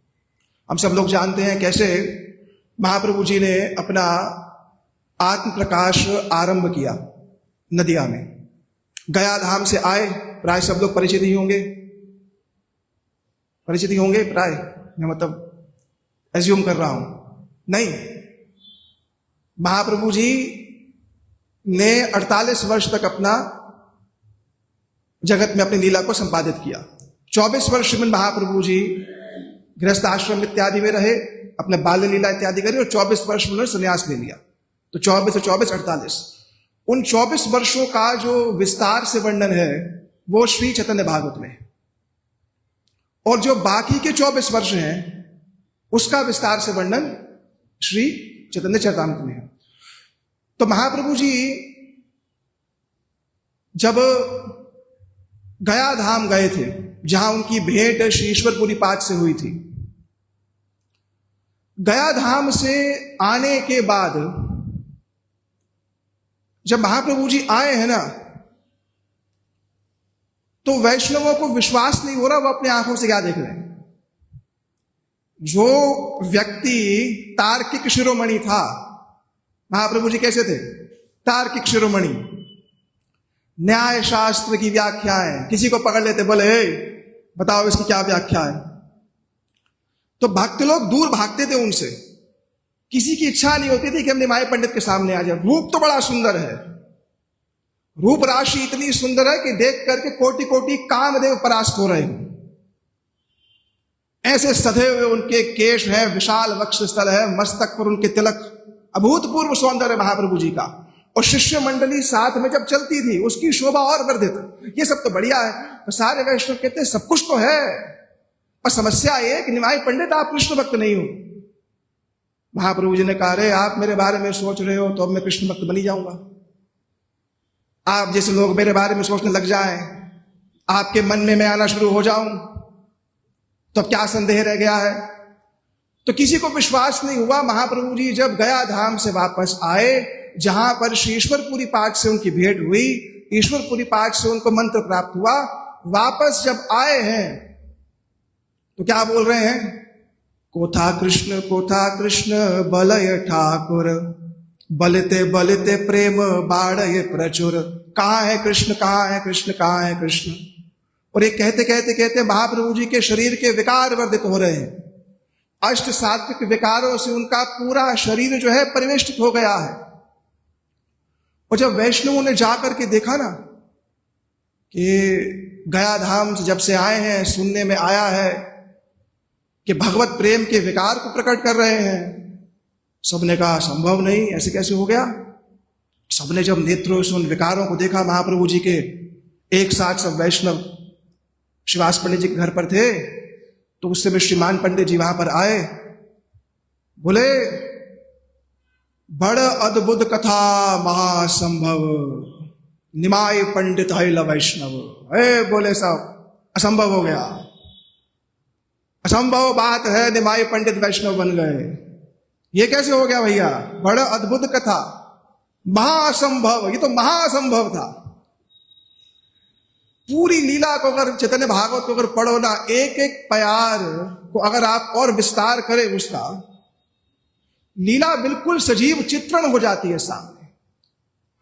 हम सब लोग जानते हैं कैसे महाप्रभु जी ने अपना आत्म प्रकाश आरंभ किया नदिया में। गया धाम से आए, प्राय सब लोग परिचित ही होंगे, प्राय मैं मतलब एज्यूम कर रहा हूं, नहीं, महाप्रभु जी ने 48 वर्ष तक अपना जगत में अपनी लीला को संपादित किया। 24 वर्ष में महाप्रभु जी गृहस्थ आश्रम इत्यादि में रहे, अपने बाल्य लीला इत्यादि करी, और 24 वर्ष में उन्होंने संन्यास ले लिया। तो 24 और 24 48, उन 24 वर्षों का जो विस्तार से वर्णन है वो श्री चैतन्य भागवत में, और जो बाकी के 24 वर्ष हैं उसका विस्तार से वर्णन श्री चैतन्य चरितामृत में है। तो महाप्रभु जी जब गया धाम गए थे, जहां उनकी भेंट श्री ईश्वरपुरी पाद से हुई थी, गया धाम से आने के बाद जब महाप्रभु जी आए हैं ना, तो वैष्णवों को विश्वास नहीं हो रहा वो अपनी आंखों से क्या देख रहे हैं। जो व्यक्ति तार्किक शिरोमणि था, महाप्रभु जी कैसे थे? तार्किक शिरोमणि, न्याय शास्त्र की व्याख्याएं, किसी को पकड़ लेते, बोले बताओ इसकी क्या व्याख्या है, तो भक्त लोग दूर भागते थे उनसे। किसी की इच्छा नहीं होती थी कि हम निमाय पंडित के सामने आ जाए। रूप तो बड़ा सुंदर है, रूप राशि इतनी सुंदर है कि देख करके कोटि कोटि कामदेव परास्त हो रहे हैं। ऐसे सधे हुए उनके केश हैं, विशाल वक्ष स्थल है, मस्तक पर उनके तिलक, अभूतपूर्व सौंदर्य महाप्रभु जी का। और शिष्य मंडली साथ में जब चलती थी उसकी शोभा और वर्धित। ये सब तो बढ़िया है, तो सारे वैष्णव कहते हैं सब कुछ तो है, पर समस्या ये कि निमाय पंडित आप कृष्ण भक्त नहीं हो। महाप्रभु जी ने कहा, रे आप मेरे बारे में सोच रहे हो तो अब मैं कृष्ण भक्त बनी जाऊंगा। आप जैसे लोग मेरे बारे में सोचने लग जाएं, आपके मन में मैं आना शुरू हो जाऊं, तो क्या संदेह रह गया है। तो किसी को विश्वास नहीं हुआ। महाप्रभु जी जब गया धाम से वापस आए, जहां पर श्री ईश्वरपुरी पाठ से उनकी भेंट हुई, ईश्वरपुरी पाठ से उनको मंत्र प्राप्त हुआ, वापस जब आए हैं तो क्या बोल रहे हैं? कोथा कृष्ण बलय ठाकुर, बलते बलते प्रेम बाढ़ प्रचुर। कहाँ है कृष्ण, कहाँ है कृष्ण, कहाँ है कृष्ण। और ये कहते कहते कहते महाप्रभु जी के शरीर के विकार वर्धित हो रहे हैं। अष्ट सात्विक विकारों से उनका पूरा शरीर जो है परिवेष्टित हो गया है। और जब वैष्णवों ने जाकर के देखा ना कि गया धाम से जब से आए हैं, सुनने में आया है कि भगवत प्रेम के विकार को प्रकट कर रहे हैं, सबने कहा संभव नहीं, ऐसे कैसे हो गया। सबने जब नेत्रों से उन विकारों को देखा महाप्रभु जी के, एक साथ सब वैष्णव श्रीवास पंडित जी के घर पर थे, तो उस समय श्रीमान पंडित जी वहां पर आए, बोले बड़ अद्भुत कथा महासंभव, निमाय पंडित है वैष्णव। बोले सब असंभव हो गया, असंभव बात है, निमाय पंडित वैष्णव बन गए। ये कैसे हो गया भैया? बड़ा अद्भुत कथा, महाअसंभव, ये तो महाअसंभव था। पूरी लीला को अगर चैतन्य भागवत को अगर पढ़ो ना, एक एक प्यार को अगर आप और विस्तार करें उसका, लीला बिल्कुल सजीव चित्रण हो जाती है सामने।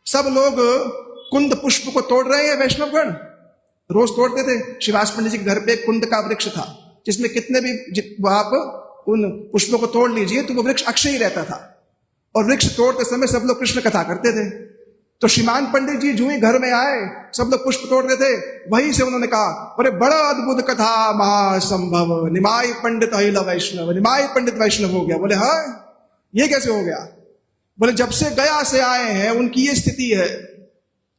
सब लोग कुंद पुष्प को तोड़ रहे हैं, वैष्णवगण रोज तोड़ते थे। श्रीवास पंडित जी के घर पे एक कुंद का वृक्ष था, जिसमें कितने भी आप उन पुष्पों को तोड़ लीजिए तो वो वृक्ष अक्षय ही रहता था। और वृक्ष तोड़ते समय सब लोग कृष्ण कथा करते थे। तो श्रीमान पंडित जी जो ही घर में आए, सब लोग पुष्प तोड़ रहे थे, वहीं से उन्होंने कहा, अरे बड़ा अद्भुत कथा महासंभव, निमाई पंडित अहिला वैष्णव, निमाई पंडित वैष्णव हो गया। बोले हाँ, ये कैसे हो गया? बोले जब से गया से आए हैं उनकी ये स्थिति है,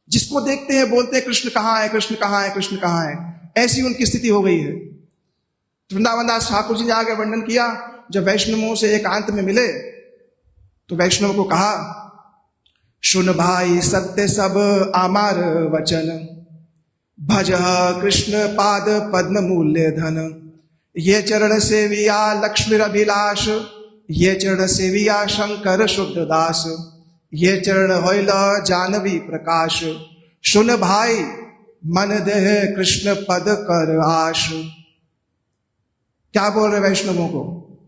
जिसको देखते हैं बोलते हैं कृष्ण कहाँ है, कृष्ण कहाँ है, कृष्ण कहाँ है, ऐसी उनकी स्थिति हो गई है। वृंदावन दास ठाकुर जी ने आगे वर्णन किया, जब वैष्णवों से एकांत में मिले तो वैष्णव को कहा, सुन भाई सत्य सब आमार वचन, भज कृष्ण पाद पद्म मूल्य धन, ये चरण सेविया लक्ष्मी अभिलाष, ये चरण सेविया शंकर शुद्ध दास, ये चरण होइल जानवी प्रकाश, सुन भाई मन देह कृष्ण पद कर आश। क्या बोल रहे वैष्णवों को,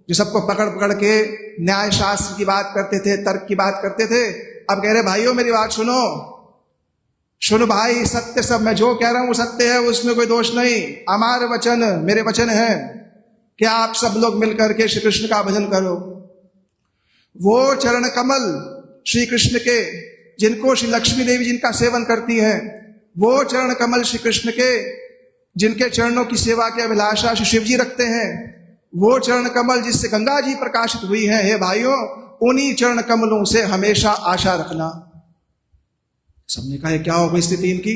जो सबको पकड़ पकड़ के न्याय शास्त्र की बात करते थे, तर्क की बात करते थे, अब कह रहे भाइयों मेरी बात सुनो, सुनो भाई, सत्य सब, मैं जो कह रहा हूं वो सत्य है, उसमें कोई दोष नहीं। हमारे वचन मेरे वचन है कि आप सब लोग मिलकर के श्री कृष्ण का भजन करो। वो चरण कमल श्री कृष्ण के, जिनको श्री लक्ष्मी देवी जिनका सेवन करती हैं, वो चरण कमल श्री कृष्ण के, जिनके चरणों की सेवा की अभिलाषा श्री शिव जी रखते हैं, वो चरण कमल जिससे गंगा जी प्रकाशित हुई हैं, हे भाइयों, उन्हीं चरण कमलों से हमेशा आशा रखना। सबने कहा क्या हो गई स्थिति इनकी?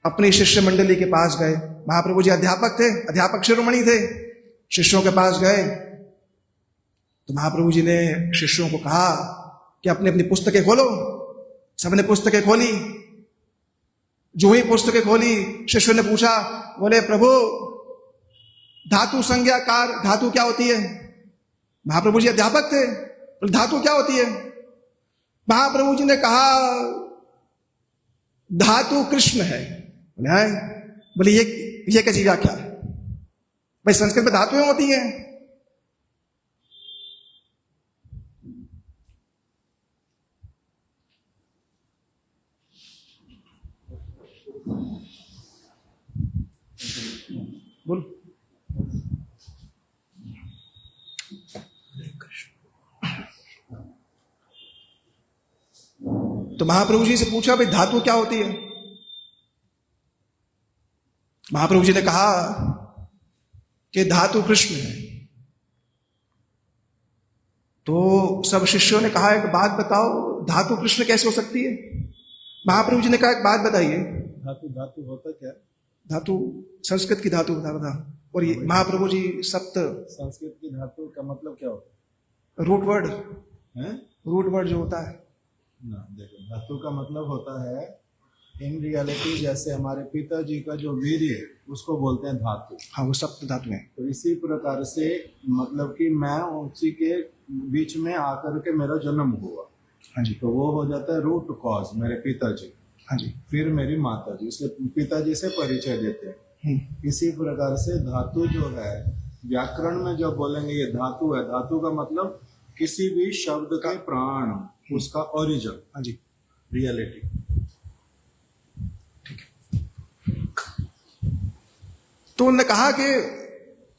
अपनी शिष्य मंडली के पास गए। महाप्रभु जी अध्यापक थे, अध्यापक शिरोमणि थे। शिष्यों के पास गए तो महाप्रभु जी ने शिष्यों को कहा कि अपनी अपनी पुस्तकें खोलो। सबने पुस्तकें खोली। जो ही पुस्तकें खोली, शिष्यों ने पूछा, बोले प्रभु धातु संज्ञाकार धातु क्या होती है? महाप्रभु जी अध्यापक थे, बोले धातु क्या होती है? महाप्रभु जी ने कहा धातु कृष्ण है। बोले ये कैसी व्याख्या है भाई? संस्कृत में धातुएं होती हैं। बोल। तो महाप्रभु जी से पूछा, भाई धातु क्या होती है? महाप्रभु जी ने कहा कि धातु कृष्ण है। तो सब शिष्यों ने कहा, एक बात बताओ, धातु कृष्ण कैसे हो सकती है? महाप्रभु जी ने कहा, एक बात बताइए, धातु होता क्या? धातु संस्कृत की धातु बता। और ये महाप्रभु जी सप्त संस्कृत की धातु का मतलब क्या होता है? रूट वर्ड है? रूट वर्ड जो होता है ना, देखो धातु का मतलब होता है इन रियलिटी, जैसे हमारे पिताजी का जो वीर्य है उसको बोलते हैं धातु। हाँ, वो सप्त धातु है। तो इसी प्रकार से मतलब कि मैं उसी के बीच में आकर के मेरा जन्म हुआ। हाँ जी। तो वो हो जाता है रूट कॉज, मेरे पिताजी। हाँ जी। फिर मेरी माता जी, इसलिए पिताजी से परिचय देते हैं। इसी प्रकार से धातु जो है, व्याकरण में जब बोलेंगे ये धातु है, धातु का मतलब किसी भी शब्द का प्राण, उसका ओरिजिन। हाँ जी, रियलिटी। ठीक है। तो उन्होंने कहा कि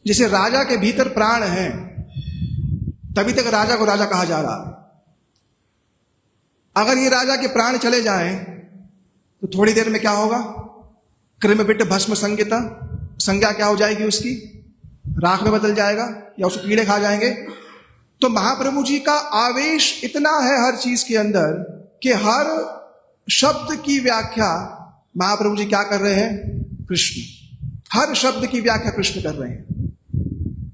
जैसे राजा के भीतर प्राण है, तभी तक राजा को राजा कहा जा रहा है। अगर ये राजा के प्राण चले जाएं तो थोड़ी देर में क्या होगा? कृमबिट भस्म संज्ञा, संज्ञा क्या हो जाएगी उसकी? राख में बदल जाएगा या उसको कीड़े खा जाएंगे। तो महाप्रभु जी का आवेश इतना है हर चीज के अंदर कि हर शब्द की व्याख्या महाप्रभु जी क्या कर रहे हैं? कृष्ण। हर शब्द की व्याख्या कृष्ण कर रहे हैं।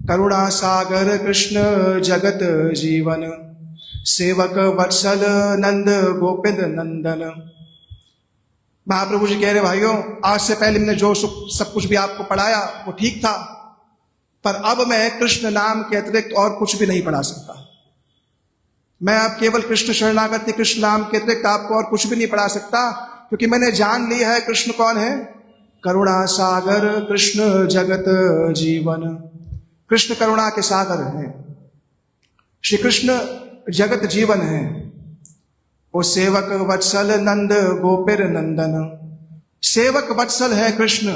करुणा सागर कृष्ण जगत जीवन, सेवक वत्सल नंद गोपिंद नंदन। महाप्रभु जी कह रहे भाइयों, आज से पहले मैंने जो सब कुछ भी आपको पढ़ाया वो ठीक था, पर अब मैं कृष्ण नाम के अतिरिक्त और कुछ भी नहीं पढ़ा सकता। मैं अब केवल कृष्ण शरणागति, कृष्ण नाम के अतिरिक्त आपको और कुछ भी नहीं पढ़ा सकता, क्योंकि मैंने जान लिया है कृष्ण कौन है। करुणा सागर कृष्ण जगत जीवन। कृष्ण करुणा के सागर हैं, श्री कृष्ण जगत जीवन है। वो सेवक वत्सल नंद गोपिर नंदन। सेवक वत्सल है कृष्ण।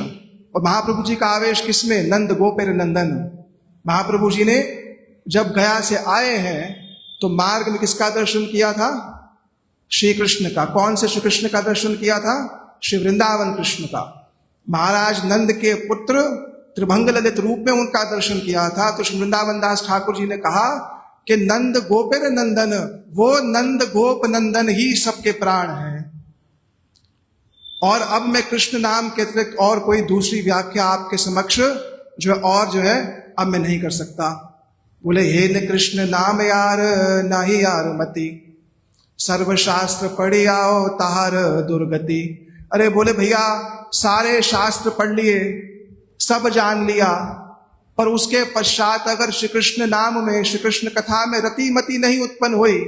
और महाप्रभु जी का आवेश किसमें? नंद गोपिर नंदन। महाप्रभु जी ने जब गया से आए हैं तो मार्ग में किसका दर्शन किया था? श्री कृष्ण का। कौन से श्री कृष्ण का दर्शन किया था? श्री वृंदावन कृष्ण का। महाराज नंद के पुत्र त्रिभंग ललित रूप में उनका दर्शन किया था। तो श्री वृंदावन दास ठाकुर जी ने कहा कि नंद गोपेर नंदन, वो नंद गोप नंदन ही सबके प्राण है। और अब मैं कृष्ण नाम के अतिरिक्त और कोई दूसरी व्याख्या आपके समक्ष जो है अब मैं नहीं कर सकता। बोले हे न कृष्ण नाम यार नाही यार मति, सर्वशास्त्र पढ़ी आओ तार दुर्गति। अरे बोले भैया सारे शास्त्र पढ़ लिए, सब जान लिया, पर उसके पश्चात अगर श्री कृष्ण नाम में, श्री कृष्ण कथा में रतिमति नहीं उत्पन्न हुई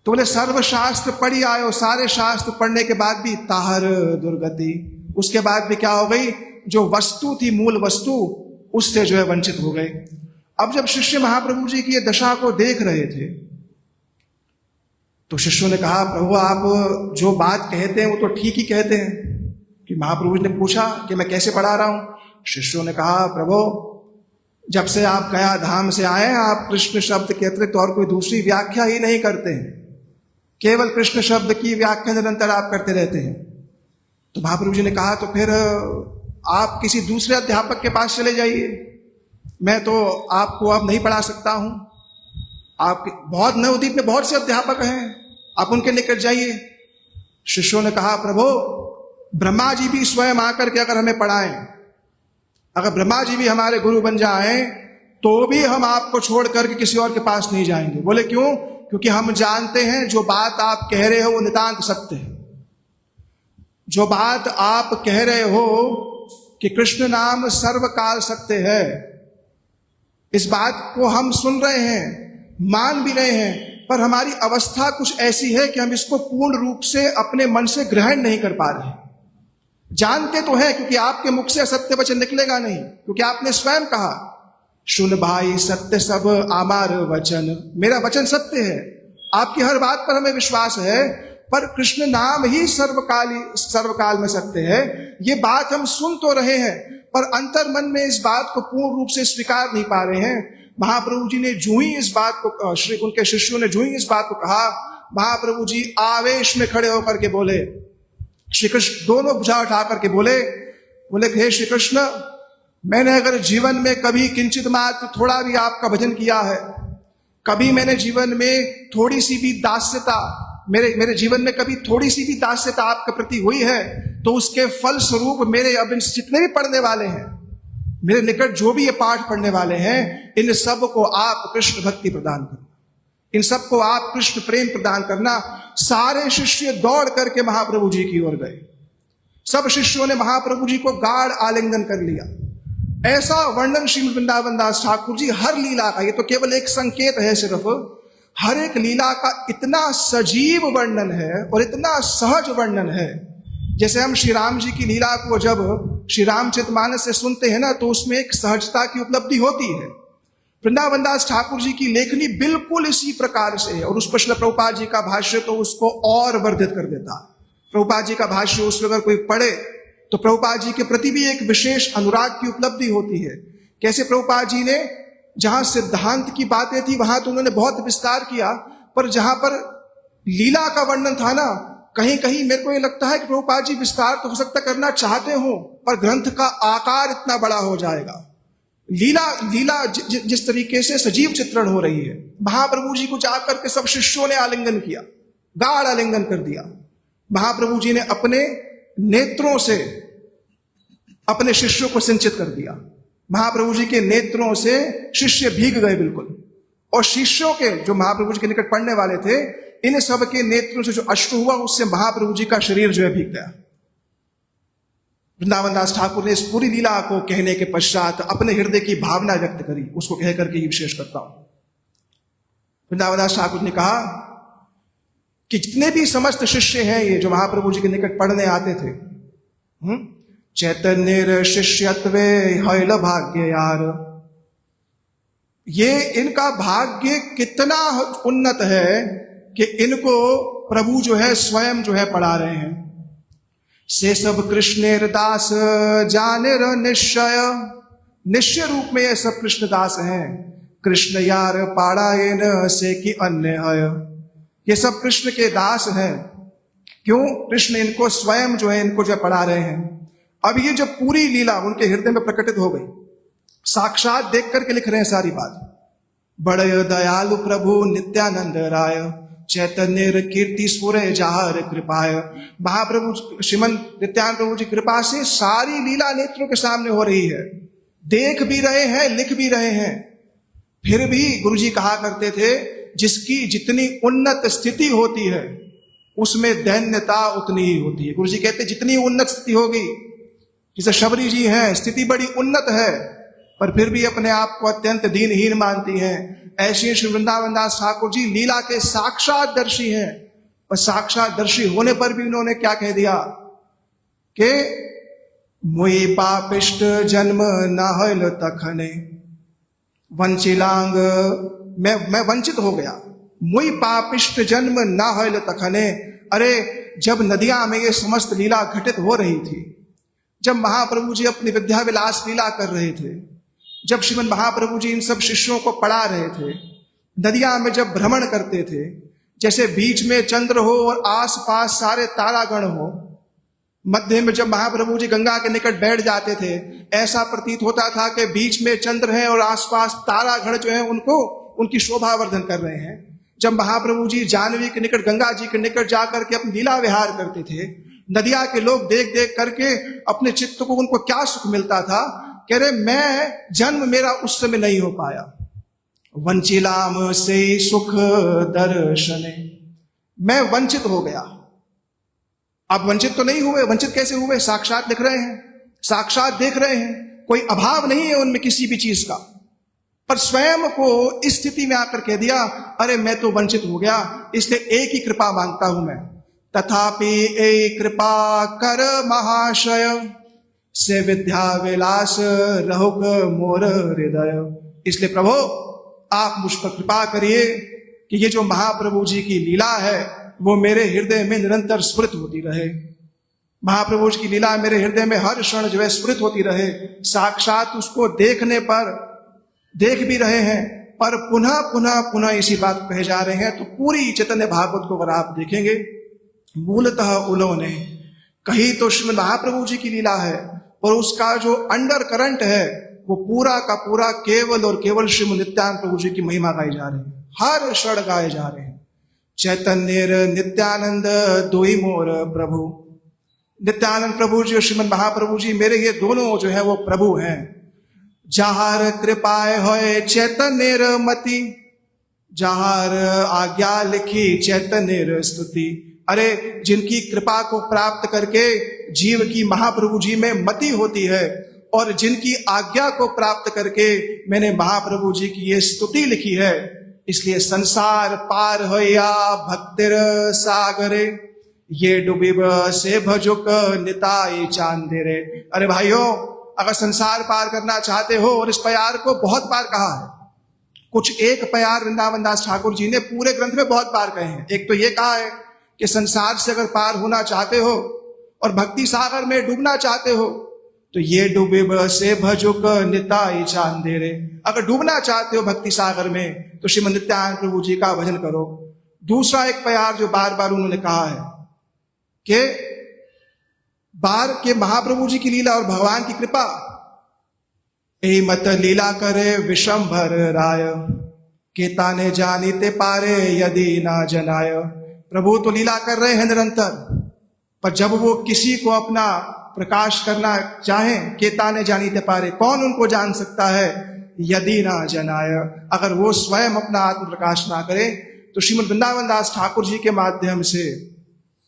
तो बोले सर्व शास्त्र पढ़ी आयो, सारे शास्त्र पढ़ने के बाद भी ताहर दुर्गति, उसके बाद भी क्या हो गई? जो वस्तु थी, मूल वस्तु, उससे जो है वंचित हो गए। अब जब शिष्य महाप्रभु जी की ये दशा को देख रहे थे तो शिष्यों ने कहा प्रभु आप जो बात कहते हैं वो तो ठीक ही कहते हैं। कि महाप्रभु जी ने पूछा कि मैं कैसे पढ़ा रहा हूं? शिष्यों ने कहा प्रभु जब से आप गया धाम से आए आप कृष्ण शब्द के अतिरिक्त और कोई दूसरी व्याख्या ही नहीं करते हैं, केवल कृष्ण शब्द की व्याख्या निरंतर आप करते रहते हैं। तो महाप्रभु जी ने कहा तो फिर आप किसी दूसरे अध्यापक के पास चले जाइए, मैं तो आपको अब नहीं पढ़ा सकता हूं। आप बहुत नवद्वीप में बहुत से अध्यापक हैं, आप उनके निकट जाइए। शिष्यों ने कहा प्रभु ब्रह्मा जी भी स्वयं आकर के अगर हमें पढ़ाएं, अगर ब्रह्मा जी भी हमारे गुरु बन जाएं तो भी हम आपको छोड़ करके किसी और के पास नहीं जाएंगे। बोले क्यों? क्योंकि हम जानते हैं जो बात आप कह रहे हो वो नितांत सत्य है। जो बात आप कह रहे हो कि कृष्ण नाम सर्वकाल सत्य है, इस बात को हम सुन रहे हैं, मान भी रहे हैं, पर हमारी अवस्था कुछ ऐसी है कि हम इसको पूर्ण रूप से अपने मन से ग्रहण नहीं कर पा रहे। जानते तो है क्योंकि आपके मुख से असत्य वचन निकलेगा नहीं, क्योंकि आपने स्वयं कहा सुन भाई सत्य सब आमार वचन, मेरा वचन सत्य है, आपकी हर बात पर हमें विश्वास है, पर कृष्ण नाम ही सर्वकाल में सत्य है। ये बात हम सुन तो रहे हैं पर अंतर मन में इस बात को पूर्ण रूप से स्वीकार नहीं पा रहे हैं। महाप्रभु जी ने जो ही इस बात को, उनके शिष्यों ने जो ही इस बात को कहा, महाप्रभु जी आवेश में खड़े होकर के बोले, श्री कृष्ण दोनों भुजा उठा करके बोले हे श्री कृष्ण, मैंने अगर जीवन में कभी किंचित मात्र थोड़ा भी आपका भजन किया है, कभी मैंने जीवन में थोड़ी सी भी दास्यता, मेरे जीवन में कभी थोड़ी सी भी दास्यता आपके प्रति हुई है, तो उसके फल स्वरूप मेरे अब जितने भी पढ़ने वाले हैं, मेरे निकट जो भी ये पाठ पढ़ने वाले हैं, इन सब को आप कृष्ण भक्ति प्रदान करना, इन सबको आप कृष्ण प्रेम प्रदान करना। सारे शिष्य दौड़ करके महाप्रभु जी की ओर गए। सब शिष्यों ने महाप्रभु जी को गाढ़ आलिंगन कर लिया। ऐसा वर्णन श्री वृंदावन दास ठाकुर जी हर लीला का, ये तो केवल एक संकेत है सिर्फ, हर एक लीला का इतना सजीव वर्णन है और इतना सहज वर्णन है। जैसे हम श्री राम जी की लीला को जब श्री रामचरितमानस से सुनते हैं ना, तो उसमें एक सहजता की उपलब्धि होती है। वृंदावन दास ठाकुर जी की लेखनी बिल्कुल इसी प्रकार से है, और उस पर श्रील प्रभुपाद जी का भाष्य तो उसको और वर्धित कर देता है। प्रभुपाद जी का भाष्य उस अगर कोई पढ़े तो प्रभुपाद जी के प्रति भी एक विशेष अनुराग की उपलब्धि होती है। कैसे प्रभुपाद जी ने जहां सिद्धांत की बातें थी वहां तो उन्होंने बहुत विस्तार किया, पर जहां पर लीला का वर्णन था ना, कहीं कहीं मेरे को ये लगता है कि प्रभुपाद जी विस्तार तो हो सकता करना चाहते हो, पर ग्रंथ का आकार इतना बड़ा हो जाएगा। लीला जिस तरीके से सजीव चित्रण हो रही है, महाप्रभु जी को जाकर के सब शिष्यों ने आलिंगन किया, गाढ़ आलिंगन कर दिया। महाप्रभु जी ने अपने नेत्रों से अपने शिष्यों को सिंचित कर दिया। महाप्रभु जी के नेत्रों से शिष्य भीग गए बिल्कुल, और शिष्यों के जो महाप्रभु जी के निकट पढ़ने वाले थे, इन सब के नेत्रों से जो अश्रु हुआ उससे महाप्रभु जी का शरीर जो है भीग गया। वृंदावन दास ठाकुर ने इस पूरी लीला को कहने के पश्चात अपने हृदय की भावना व्यक्त करी, उसको कह करके ये विशेष करता हूं। वृंदावन दास ठाकुर ने कहा कि जितने भी समस्त शिष्य हैं ये जो महाप्रभु जी के निकट पढ़ने आते थे, चैतन्य शिष्यत्वे हैल भाग्य यार, ये इनका भाग्य कितना उन्नत है कि इनको प्रभु जो है स्वयं जो है पढ़ा रहे हैं। से सब कृष्णेर दास जाने निश्चय, निश्चय रूप में ये सब कृष्ण दास हैं। कृष्ण यार पाड़ायन से कि अन्य है। ये सब कृष्ण के दास हैं। क्यों? कृष्ण इनको स्वयं जो है इनको जो पढ़ा रहे हैं। अब ये जो पूरी लीला उनके हृदय में प्रकटित हो गई, साक्षात देख करके लिख रहे हैं सारी बात। बड़े दयालु प्रभु नित्यानंद राय, चैतन्य कीर्ति सुर जहार कृपाय। महाप्रभु श्रीमंत नित्यानंद प्रभु जी कृपा से सारी लीला नेत्रों के सामने हो रही है, देख भी रहे हैं, लिख भी रहे हैं। फिर भी गुरु जी कहा करते थे, जिसकी जितनी उन्नत स्थिति होती है उसमें दैन्यता उतनी ही होती है। गुरु जी कहते जितनी उन्नत स्थिति होगी, जैसे शबरी जी हैं, स्थिति बड़ी उन्नत है पर फिर भी अपने आप को अत्यंत दीनहीन मानती हैं, ऐसे श्री वृंदावन दास ठाकुर जी लीला के साक्षात दर्शी हैं। पर साक्षात दर्शी होने पर भी उन्होंने क्या कह दिया कि मुई पापिष्ट जन्म न होल तखने वंचिलांग, मैं वंचित हो गया। मुई पापिष्ट जन्म न होल तखने। अरे जब नदियां में ये समस्त लीला घटित हो रही थी, जब महाप्रभु जी अपनी विद्या विलास लीला कर रहे थे, जब श्रीमद महाप्रभु जी इन सब शिष्यों को पढ़ा रहे थे, नदियां में जब भ्रमण करते थे, जैसे बीच में चंद्र हो और आसपास सारे तारागण हो, मध्य में जब महाप्रभु जी गंगा के निकट बैठ जाते थे, ऐसा प्रतीत होता था कि बीच में चंद्र है और आसपास तारागण जो है उनको उनकी शोभावर्धन कर रहे हैं। जब महाप्रभु जी जाह्नवी के निकट, गंगा जी के निकट जाकर के अपनी लीला विहार करते थे, नदिया के लोग देख देख करके अपने चित्त को, उनको क्या सुख मिलता था, कह रहे मैं जन्म मेरा उस समय नहीं हो पाया। वंचिलाम से सुख दर्शने, मैं वंचित हो गया। अब वंचित तो नहीं हुए, वंचित कैसे हुए? साक्षात लिख रहे हैं, साक्षात देख रहे हैं, कोई अभाव नहीं है उनमें किसी भी चीज का, पर स्वयं को इस स्थिति में आकर कह दिया, अरे मैं तो वंचित हो गया, इसलिए एक ही कृपा मांगता हूं मैं। तथापि एक कृपा कर महाशय, से विद्या विलास रहुक मोर हृदय। इसलिए प्रभु आप मुझ पर कृपा करिए कि ये जो महाप्रभु जी की लीला है वो मेरे हृदय में निरंतर स्फुरित होती रहे। महाप्रभु जी की लीला मेरे हृदय में हर क्षण जो है स्फुरित होती रहे। साक्षात उसको देखने पर देख भी रहे हैं, पर पुनः पुनः पुनः इसी बात कहे जा रहे हैं। तो पूरी चैतन्य भागवत को अगर आप देखेंगे, मूलतः उन्होंने कही तो श्रीमद महाप्रभु जी की लीला है, और उसका जो अंडर करंट है वो पूरा का पूरा केवल और केवल श्रीमद नित्यानंद प्रभु जी की महिमा गाई जा रही है, हर क्षण गाए जा रहे हैं। चैतन्य नित्यानंद दोई मोर प्रभु, नित्यानंद प्रभु जी और श्रीमद महाप्रभु जी मेरे ये दोनों जो है वो प्रभु हैं। जहार कृपाए होए चैतन्य मति, जहार आज्ञा लिखी चैतन्य स्तुति। अरे जिनकी कृपा को प्राप्त करके जीव की महाप्रभु जी में मति होती है, और जिनकी आज्ञा को प्राप्त करके मैंने महाप्रभु जी की ये स्तुति लिखी है, इसलिए संसार पार होया भक्तिर सागरे, ये डूबिब से भजुक निताई चांदेरे। अरे भाइयों, अगर संसार पार करना चाहते हो, और इस प्यार को बहुत बार कहा है, कुछ एक प्यार वृंदावन दास ठाकुर जी ने पूरे ग्रंथ में बहुत बार कहे हैं। एक तो ये कहा है कि संसार से अगर पार होना चाहते हो और भक्ति सागर में डूबना चाहते हो, तो ये डूबे से भजुक निताई चांदेरे। अगर डूबना चाहते हो भक्ति सागर में तो श्रीमद नित्यानंद प्रभु जी का भजन करो। दूसरा एक प्यार जो बार बार उन्होंने कहा है कि बार के महाप्रभु जी की लीला और भगवान की कृपा, ए मत लीला करे विशंभर राय, केताने जानीते पारे यदि ना जनाय। प्रभु तो लीला कर रहे हैं निरंतर, पर जब वो किसी को अपना प्रकाश करना चाहें, केताने जानीते पारे, कौन उनको जान सकता है, यदि ना जनाय, अगर वो स्वयं अपना आत्म प्रकाश ना करे, तो श्रीमद वृंदावन दास ठाकुर जी के माध्यम से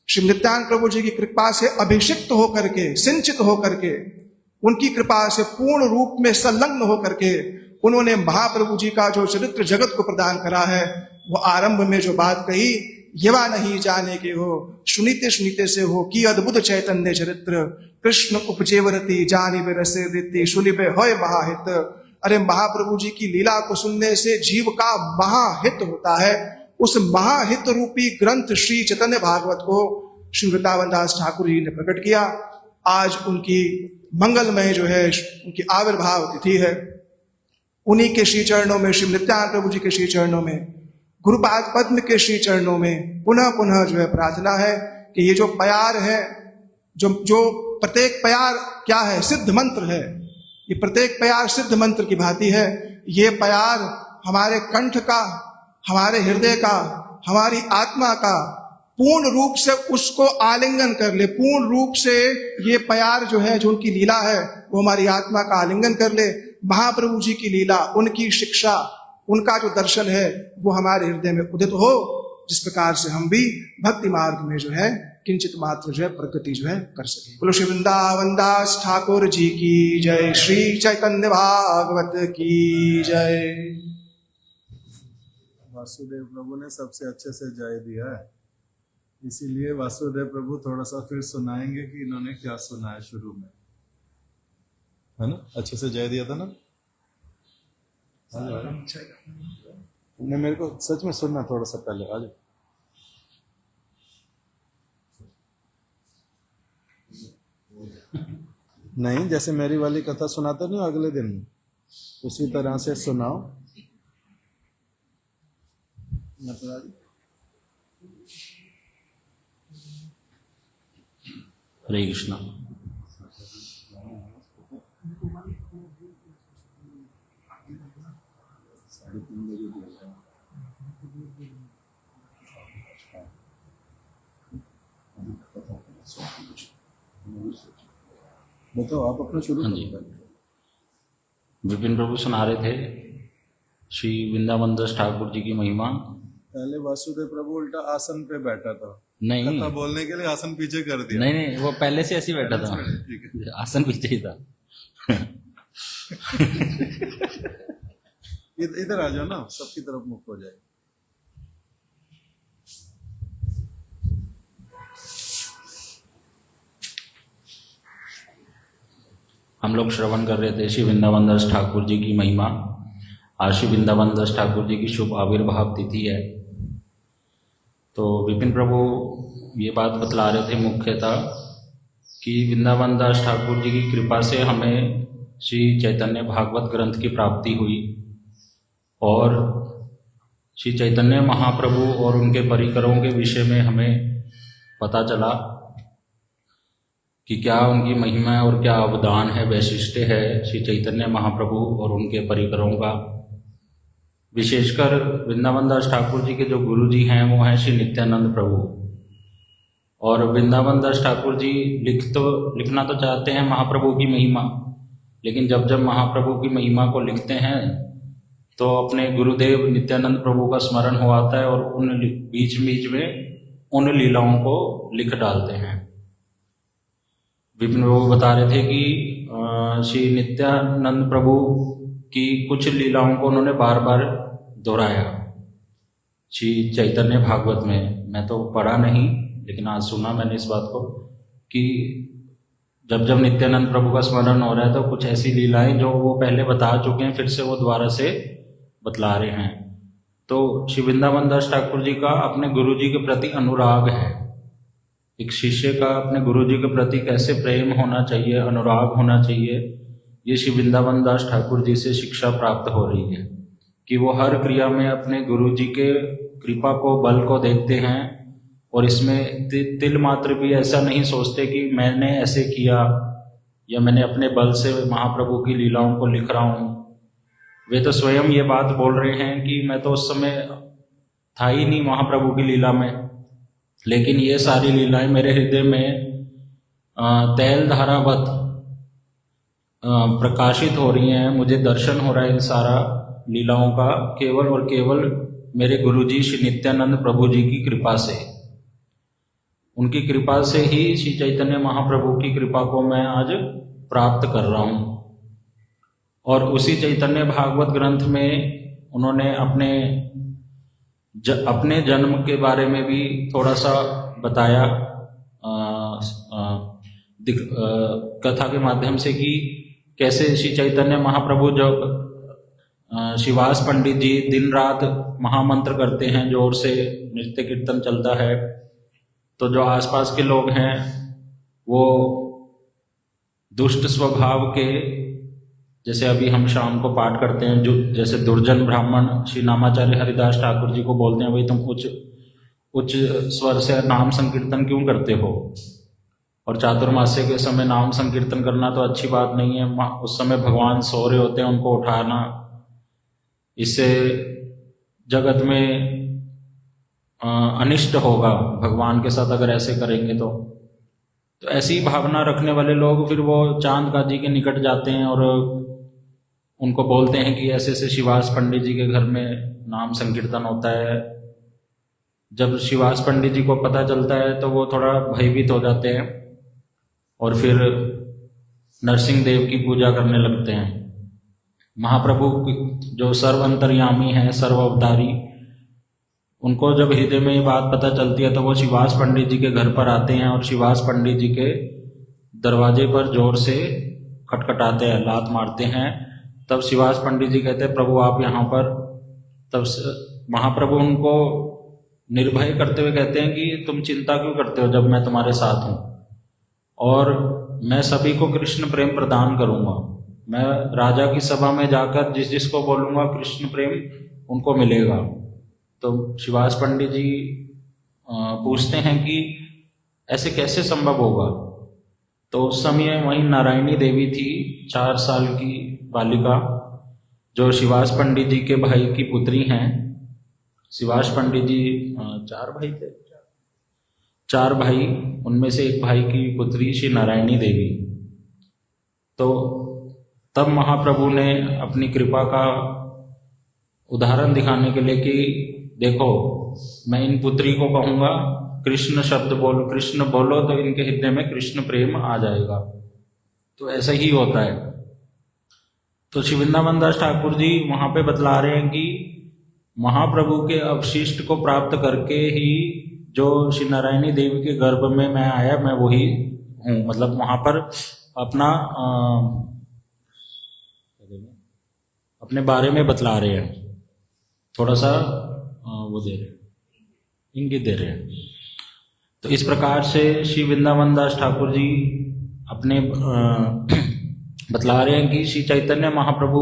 श्री नित्यानंद प्रभु जी की कृपा से अभिषिक्त होकर के, सिंचित होकर के, उनकी कृपा से पूर्ण रूप में संलग्न होकर के उन्होंने महाप्रभु जी का जो चरित्र जगत को प्रदान करा है, वो आरंभ में जो बात कही, यवा नहीं जाने के हो, सुनीते सुनीते से हो कि अद्भुत चैतन्य चरित्र, कृष्ण उपजेवरती जानी रसे रीति सुलिबे होय महाहित। अरे महाप्रभु जी की लीला को सुनने से जीव का महाहित होता है। उस महाहित रूपी ग्रंथ श्री चैतन्य भागवत को श्री वृंदावन दास ठाकुर जी ने प्रकट किया। आज उनकी मंगलमय जो है उनकी आविर्भाव तिथि है। उन्हीं के श्री चरणों में, श्री नित्यानंद प्रभु जी के श्री चरणों में, गुरुपाद पद्म के श्री चरणों में पुनः पुनः जो है प्रार्थना है कि ये जो प्यार है, जो प्रत्येक प्यार क्या है, सिद्ध मंत्र है। ये प्रत्येक प्यार सिद्ध मंत्र की भांति है। ये प्यार हमारे कंठ का, हमारे हृदय का, हमारी आत्मा का पूर्ण रूप से उसको आलिंगन कर ले। पूर्ण रूप से ये प्यार जो है, जो उनकी लीला है, वो हमारी आत्मा का आलिंगन कर ले। महाप्रभु जी की लीला, उनकी शिक्षा, उनका जो दर्शन है वो हमारे हृदय में उदित हो, जिस प्रकार से हम भी भक्ति मार्ग में जो है किंचित मात्र जो है प्रगति जो है कर सके। बोलो श्री वृंदावन दास ठाकुर जी की जय, श्री चैतन्य भागवत की जय। वासुदेव प्रभु ने सबसे अच्छे से जय दिया है, इसीलिए वासुदेव प्रभु थोड़ा सा फिर सुनाएंगे कि इन्होंने क्या सुनाया शुरू में, है ना। अच्छे से जय दिया था ना। तुमने मेरे को सच में सुनना थोड़ा सा पहले, आ जाओ। नहीं, जैसे मेरी वाली कथा सुनाते नहीं अगले दिन, उसी तरह से सुनाओ। हरे कृष्णा। बताओ, आप अपना शुरू हाँ जी। विपिन प्रभु सुना रहे थे श्री वृंदावन दास ठाकुर जी की महिमा। पहले वासुदेव प्रभु उल्टा आसन पे बैठा था, नहीं, कथा बोलने के लिए आसन पीछे कर दिया। नहीं, वो पहले से ऐसे ही बैठा था, आसन पीछे ही था। इधर आ जाओ ना, सबकी तरफ मुख हो जाए। हम लोग श्रवण कर रहे थे श्री वृंदावन दास ठाकुर जी की महिमा। आज श्री वृंदावन दास ठाकुर जी की शुभ आविर्भाव तिथि है। तो विपिन प्रभु ये बात बतला रहे थे मुख्यतः कि वृंदावन दास ठाकुर जी की कृपा से हमें श्री चैतन्य भागवत ग्रंथ की प्राप्ति हुई और श्री चैतन्य महाप्रभु और उनके परिकरों के विषय में हमें पता चला कि क्या उनकी महिमा है और क्या अवदान है, वैशिष्ट्य है श्री चैतन्य महाप्रभु और उनके परिकरों का। विशेषकर वृंदावन दास ठाकुर जी के जो गुरु जी हैं वो हैं श्री नित्यानंद प्रभु। और वृंदावन दास ठाकुर जी लिखना तो चाहते हैं महाप्रभु की महिमा, लेकिन जब जब महाप्रभु की महिमा को लिखते हैं तो अपने गुरुदेव नित्यानंद प्रभु का स्मरण हो आता है और उन बीच बीच में उन लीलाओं को लिख डालते हैं। विपिन प्रभु बता रहे थे कि श्री नित्यानंद प्रभु की कुछ लीलाओं को उन्होंने बार बार दोहराया श्री चैतन्य भागवत में। मैं तो पढ़ा नहीं, लेकिन आज सुना मैंने इस बात को कि जब जब नित्यानंद प्रभु का स्मरण हो रहा है तो कुछ ऐसी लीलाएं जो वो पहले बता चुके हैं फिर से वो दोबारा से बतला रहे हैं। तो श्री वृंदावन दास ठाकुर जी का अपने गुरु जी के प्रति अनुराग है। एक शिष्य का अपने गुरु जी के प्रति कैसे प्रेम होना चाहिए, अनुराग होना चाहिए, ये श्री वृंदावन दास ठाकुर जी से शिक्षा प्राप्त हो रही है कि वो हर क्रिया में अपने गुरु जी के कृपा को, बल को देखते हैं और इसमें तिल मात्र भी ऐसा नहीं सोचते कि मैंने ऐसे किया या मैंने अपने बल से महाप्रभु की लीलाओं को लिख रहा हूँ। वे तो स्वयं ये बात बोल रहे हैं कि मैं तो उस समय था ही नहीं महाप्रभु की लीला में, लेकिन ये सारी लीलाएं मेरे हृदय में तैल धारावत प्रकाशित हो रही हैं। मुझे दर्शन हो रहा है इन सारा लीलाओं का केवल और केवल मेरे गुरुजी श्री नित्यानंद प्रभु जी की कृपा से। उनकी कृपा से ही श्री चैतन्य महाप्रभु की कृपा को मैं आज प्राप्त कर रहा हूँ। और उसी चैतन्य भागवत ग्रंथ में उन्होंने अपने जन्म के बारे में भी थोड़ा सा बताया कथा के माध्यम से कि कैसे श्री चैतन्य महाप्रभु जब शिवास पंडित जी दिन रात महामंत्र करते हैं, जोर से नृत्य कीर्तन चलता है, तो जो आसपास के लोग हैं वो दुष्ट स्वभाव के जैसे अभी हम शाम को पाठ करते हैं, जो जैसे दुर्जन ब्राह्मण श्री नामाचार्य हरिदास ठाकुर जी को बोलते हैं, भाई तुम उच्च स्वर से नाम संकीर्तन क्यों करते हो? और चातुर्मास्य के समय नाम संकीर्तन करना तो अच्छी बात नहीं है, उस समय भगवान सो रहे होते हैं, उनको उठाना, इससे जगत में अनिष्ट होगा भगवान के साथ अगर ऐसे करेंगे तो ऐसी भावना रखने वाले लोग फिर वो चांद काजी के निकट जाते हैं और उनको बोलते हैं कि ऐसे ऐसे शिवास पंडित जी के घर में नाम संकीर्तन होता है। जब शिवास पंडित जी को पता चलता है तो वो थोड़ा भयभीत हो जाते हैं और फिर नरसिंह देव की पूजा करने लगते हैं। महाप्रभु जो सर्व अंतर्यामी है, सर्व अवतारी, उनको जब हृदय में ये बात पता चलती है तो वो शिवास पंडित जी के घर पर आते हैं और शिवास पंडित जी के दरवाजे पर जोर से खटखटाते हैं, लात मारते हैं। तब शिवास पंडित जी कहते हैं, प्रभु आप यहाँ पर। तब महाप्रभु उनको निर्भय करते हुए कहते हैं कि तुम चिंता क्यों करते हो जब मैं तुम्हारे साथ हूँ, और मैं सभी को कृष्ण प्रेम प्रदान करूँगा। मैं राजा की सभा में जाकर जिस जिसको बोलूँगा कृष्ण प्रेम उनको मिलेगा। तो शिवास पंडित जी पूछते हैं कि ऐसे कैसे संभव होगा? तो उस समय वहीं नारायणी देवी थी, 4 साल की बालिका, जो शिवास पंडित जी के भाई की पुत्री हैं। शिवास पंडित जी 4 भाई थे, 4 भाई, उनमें से एक भाई की पुत्री श्री नारायणी देवी। तो तब महाप्रभु ने अपनी कृपा का उदाहरण दिखाने के लिए कि देखो मैं इन पुत्री को कहूँगा कृष्ण शब्द बोलो, कृष्ण बोलो, तो इनके हृदय में कृष्ण प्रेम आ जाएगा। तो ऐसा ही होता है। तो श्री वृंदावन दास ठाकुर जी वहाँ पे बतला रहे हैं कि महाप्रभु के अवशिष्ट को प्राप्त करके ही जो श्री नारायणी देवी के गर्भ में मैं आया, मैं वही हूँ। मतलब वहाँ पर अपने बारे में बतला रहे हैं, थोड़ा सा वो दे रहे हैं, इंगित दे रहे हैं। तो इस प्रकार से श्री वृंदावन दास ठाकुर जी अपने बतला रहे हैं कि श्री चैतन्य महाप्रभु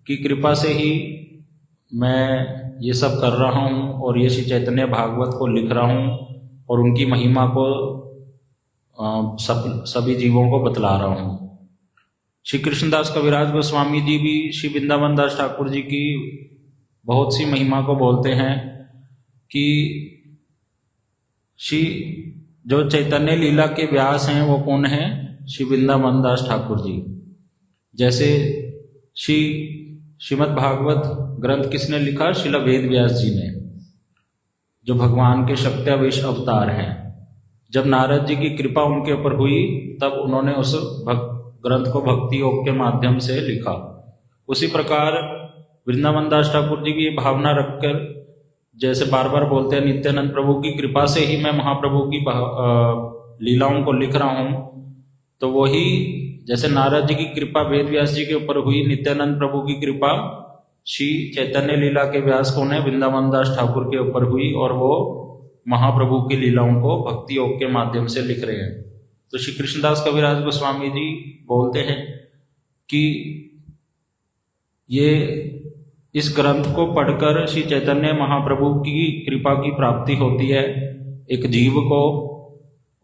की कृपा से ही मैं ये सब कर रहा हूँ और ये श्री चैतन्य भागवत को लिख रहा हूँ और उनकी महिमा को सभी जीवों को बतला रहा हूँ। श्री कृष्णदास कविराज गोस्वामी जी भी श्री वृंदावन दास ठाकुर जी की बहुत सी महिमा को बोलते हैं कि श्री जो चैतन्य लीला के व्यास हैं वो कौन है? श्री वृंदावन दास ठाकुर जी। जैसे श्रीमद् भागवत ग्रंथ किसने लिखा? श्रील वेद व्यास जी ने, जो भगवान के शक्त्यावेश अवतार हैं। जब नारद जी की कृपा उनके ऊपर हुई तब उन्होंने उस ग्रंथ को भक्ति योग के माध्यम से लिखा। उसी प्रकार वृंदावन दास ठाकुर जी की भावना रखकर, जैसे बार बार बोलते हैं, नित्यानंद प्रभु की कृपा से ही मैं महाप्रभु की लीलाओं को लिख रहा हूँ। तो वही जैसे नारद जी की कृपा वेद व्यास जी के ऊपर हुई, नित्यानंद प्रभु की कृपा श्री चैतन्य लीला के व्यास कौन है? वृंदावन दास ठाकुर के ऊपर हुई और वो महाप्रभु की लीलाओं को भक्ति योग के माध्यम से लिख रहे हैं। तो श्री कृष्णदास कविराज गोस्वामी जी बोलते हैं कि ये इस ग्रंथ को पढ़कर श्री चैतन्य महाप्रभु की कृपा की प्राप्ति होती है एक जीव को,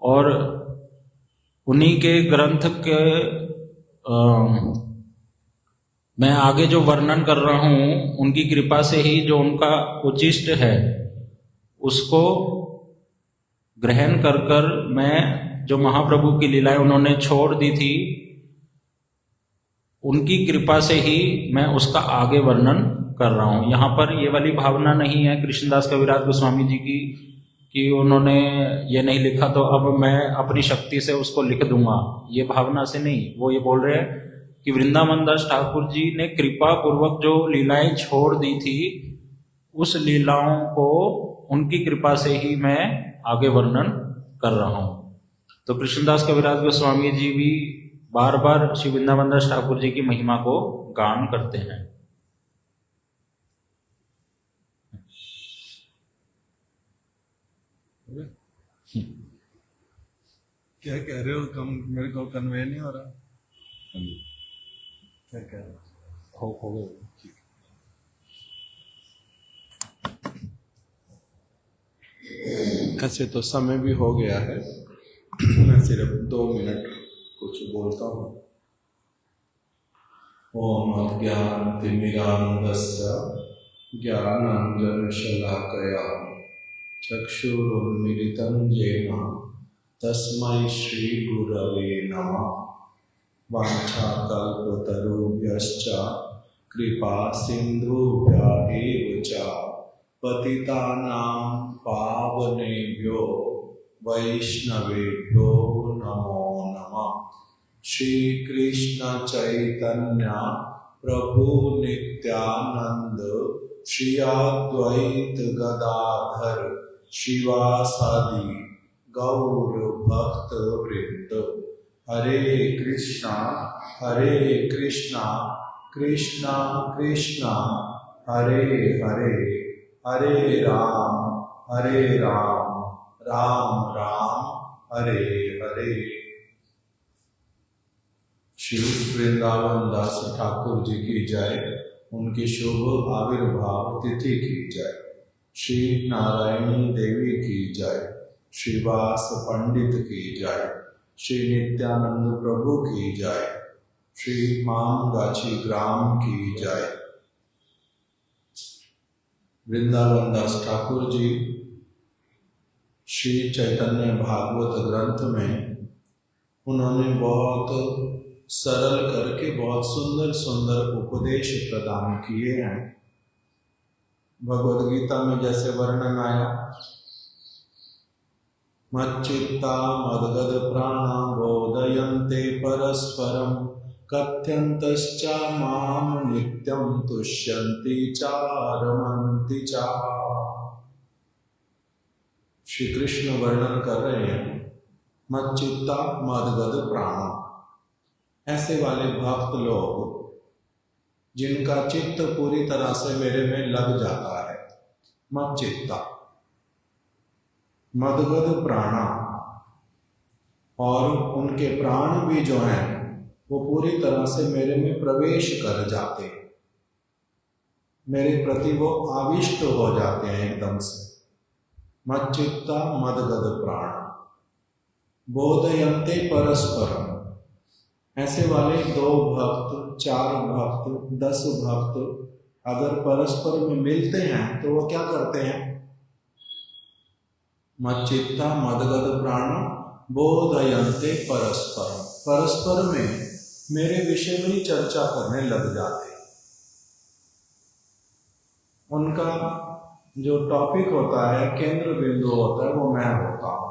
और उन्हीं के ग्रंथ के मैं आगे जो वर्णन कर रहा हूँ उनकी कृपा से ही जो उनका उचिष्ट है उसको ग्रहण कर कर मैं जो महाप्रभु की लीलाएं उन्होंने छोड़ दी थी उनकी कृपा से ही मैं उसका आगे वर्णन कर रहा हूँ। यहाँ पर ये वाली भावना नहीं है कृष्णदास कविराज गोस्वामी जी की कि उन्होंने ये नहीं लिखा तो अब मैं अपनी शक्ति से उसको लिख दूंगा, ये भावना से नहीं। वो ये बोल रहे हैं कि वृंदावन दास ठाकुर जी ने कृपा पूर्वक जो लीलाएं छोड़ दी थी उस लीलाओं को उनकी कृपा से ही मैं आगे वर्णन कर रहा हूँ। तो कृष्णदास कविराज गोस्वामी जी भी बार बार श्री वृंदावन दास ठाकुर जी की महिमा को गान करते हैं। क्या कह रहे हो? कम मेरे को कन्वे नहीं हो रहा। हो गए। ऐसे तो समय भी हो गया है, मैं सिर्फ 2 मिनट कुछ बोलता हूँ। ओम अज्ञानतिमिरान्धस्य ज्ञानाञ्जनशलाकया चक्षुरुन्मीलितं येन तस्मै श्रीगुरवे नमः। वाञ्छाकल्पतरुभ्यश्च कृपा सिन्धुभ्य एव च पतितानां पावनेभ्यो वैष्णवेभ्यो नमो नमः। श्री कृष्ण चैतन्य प्रभु नित्यानंद श्री अद्वैत गदाधर शिवासादि गौर भक्त वृंद। हरे कृष्णा कृष्णा कृष्णा हरे हरे, हरे राम राम राम हरे हरे। श्री वृंदावन दास ठाकुर जी की जय, उनकी शुभ आविर्भाव तिथि की जय। श्री नारायणी देवी की जय, श्रीवास पंडित की जय, श्री नित्यानंद प्रभु की जय, श्री मामगाछी ग्राम की जय। वृंदावन दास ठाकुर जी श्री चैतन्य भागवत ग्रंथ में उन्होंने बहुत सरल करके बहुत सुंदर सुंदर उपदेश प्रदान किए हैं। भगवद गीता में जैसे वर्णन आया, मच्चित्ता मद्गद प्राणा बोधयन्ते परस्परम कथ्यन्तश्च माम नित्यं तुष्यन्ति च रमन्ति च। श्री कृष्ण वर्णन कर रहे हैं, मच्चित्ता मद्गद प्राणा, ऐसे वाले भक्त लोग जिनका चित्त पूरी तरह से मेरे में लग जाता है। मच्चित्ता मद्गद प्राणा, और उनके प्राण भी जो हैं वो पूरी तरह से मेरे में प्रवेश कर जाते हैं, मेरे प्रति वो आविष्ट हो जाते हैं एकदम से। मच्चित्ता मद्गद प्राण बोधयन्ते परस्परम, ऐसे वाले 2 भक्त 4 भक्त 10 भक्त अगर परस्पर में मिलते हैं तो वो क्या करते हैं? मच्चित्ता मद्गद प्राण बोधयन्ते परस्परम, परस्पर में मेरे विषय में ही चर्चा करने लग जाते हैं। उनका जो टॉपिक होता है, केंद्र बिंदु होता है, वो मैं होता हूं।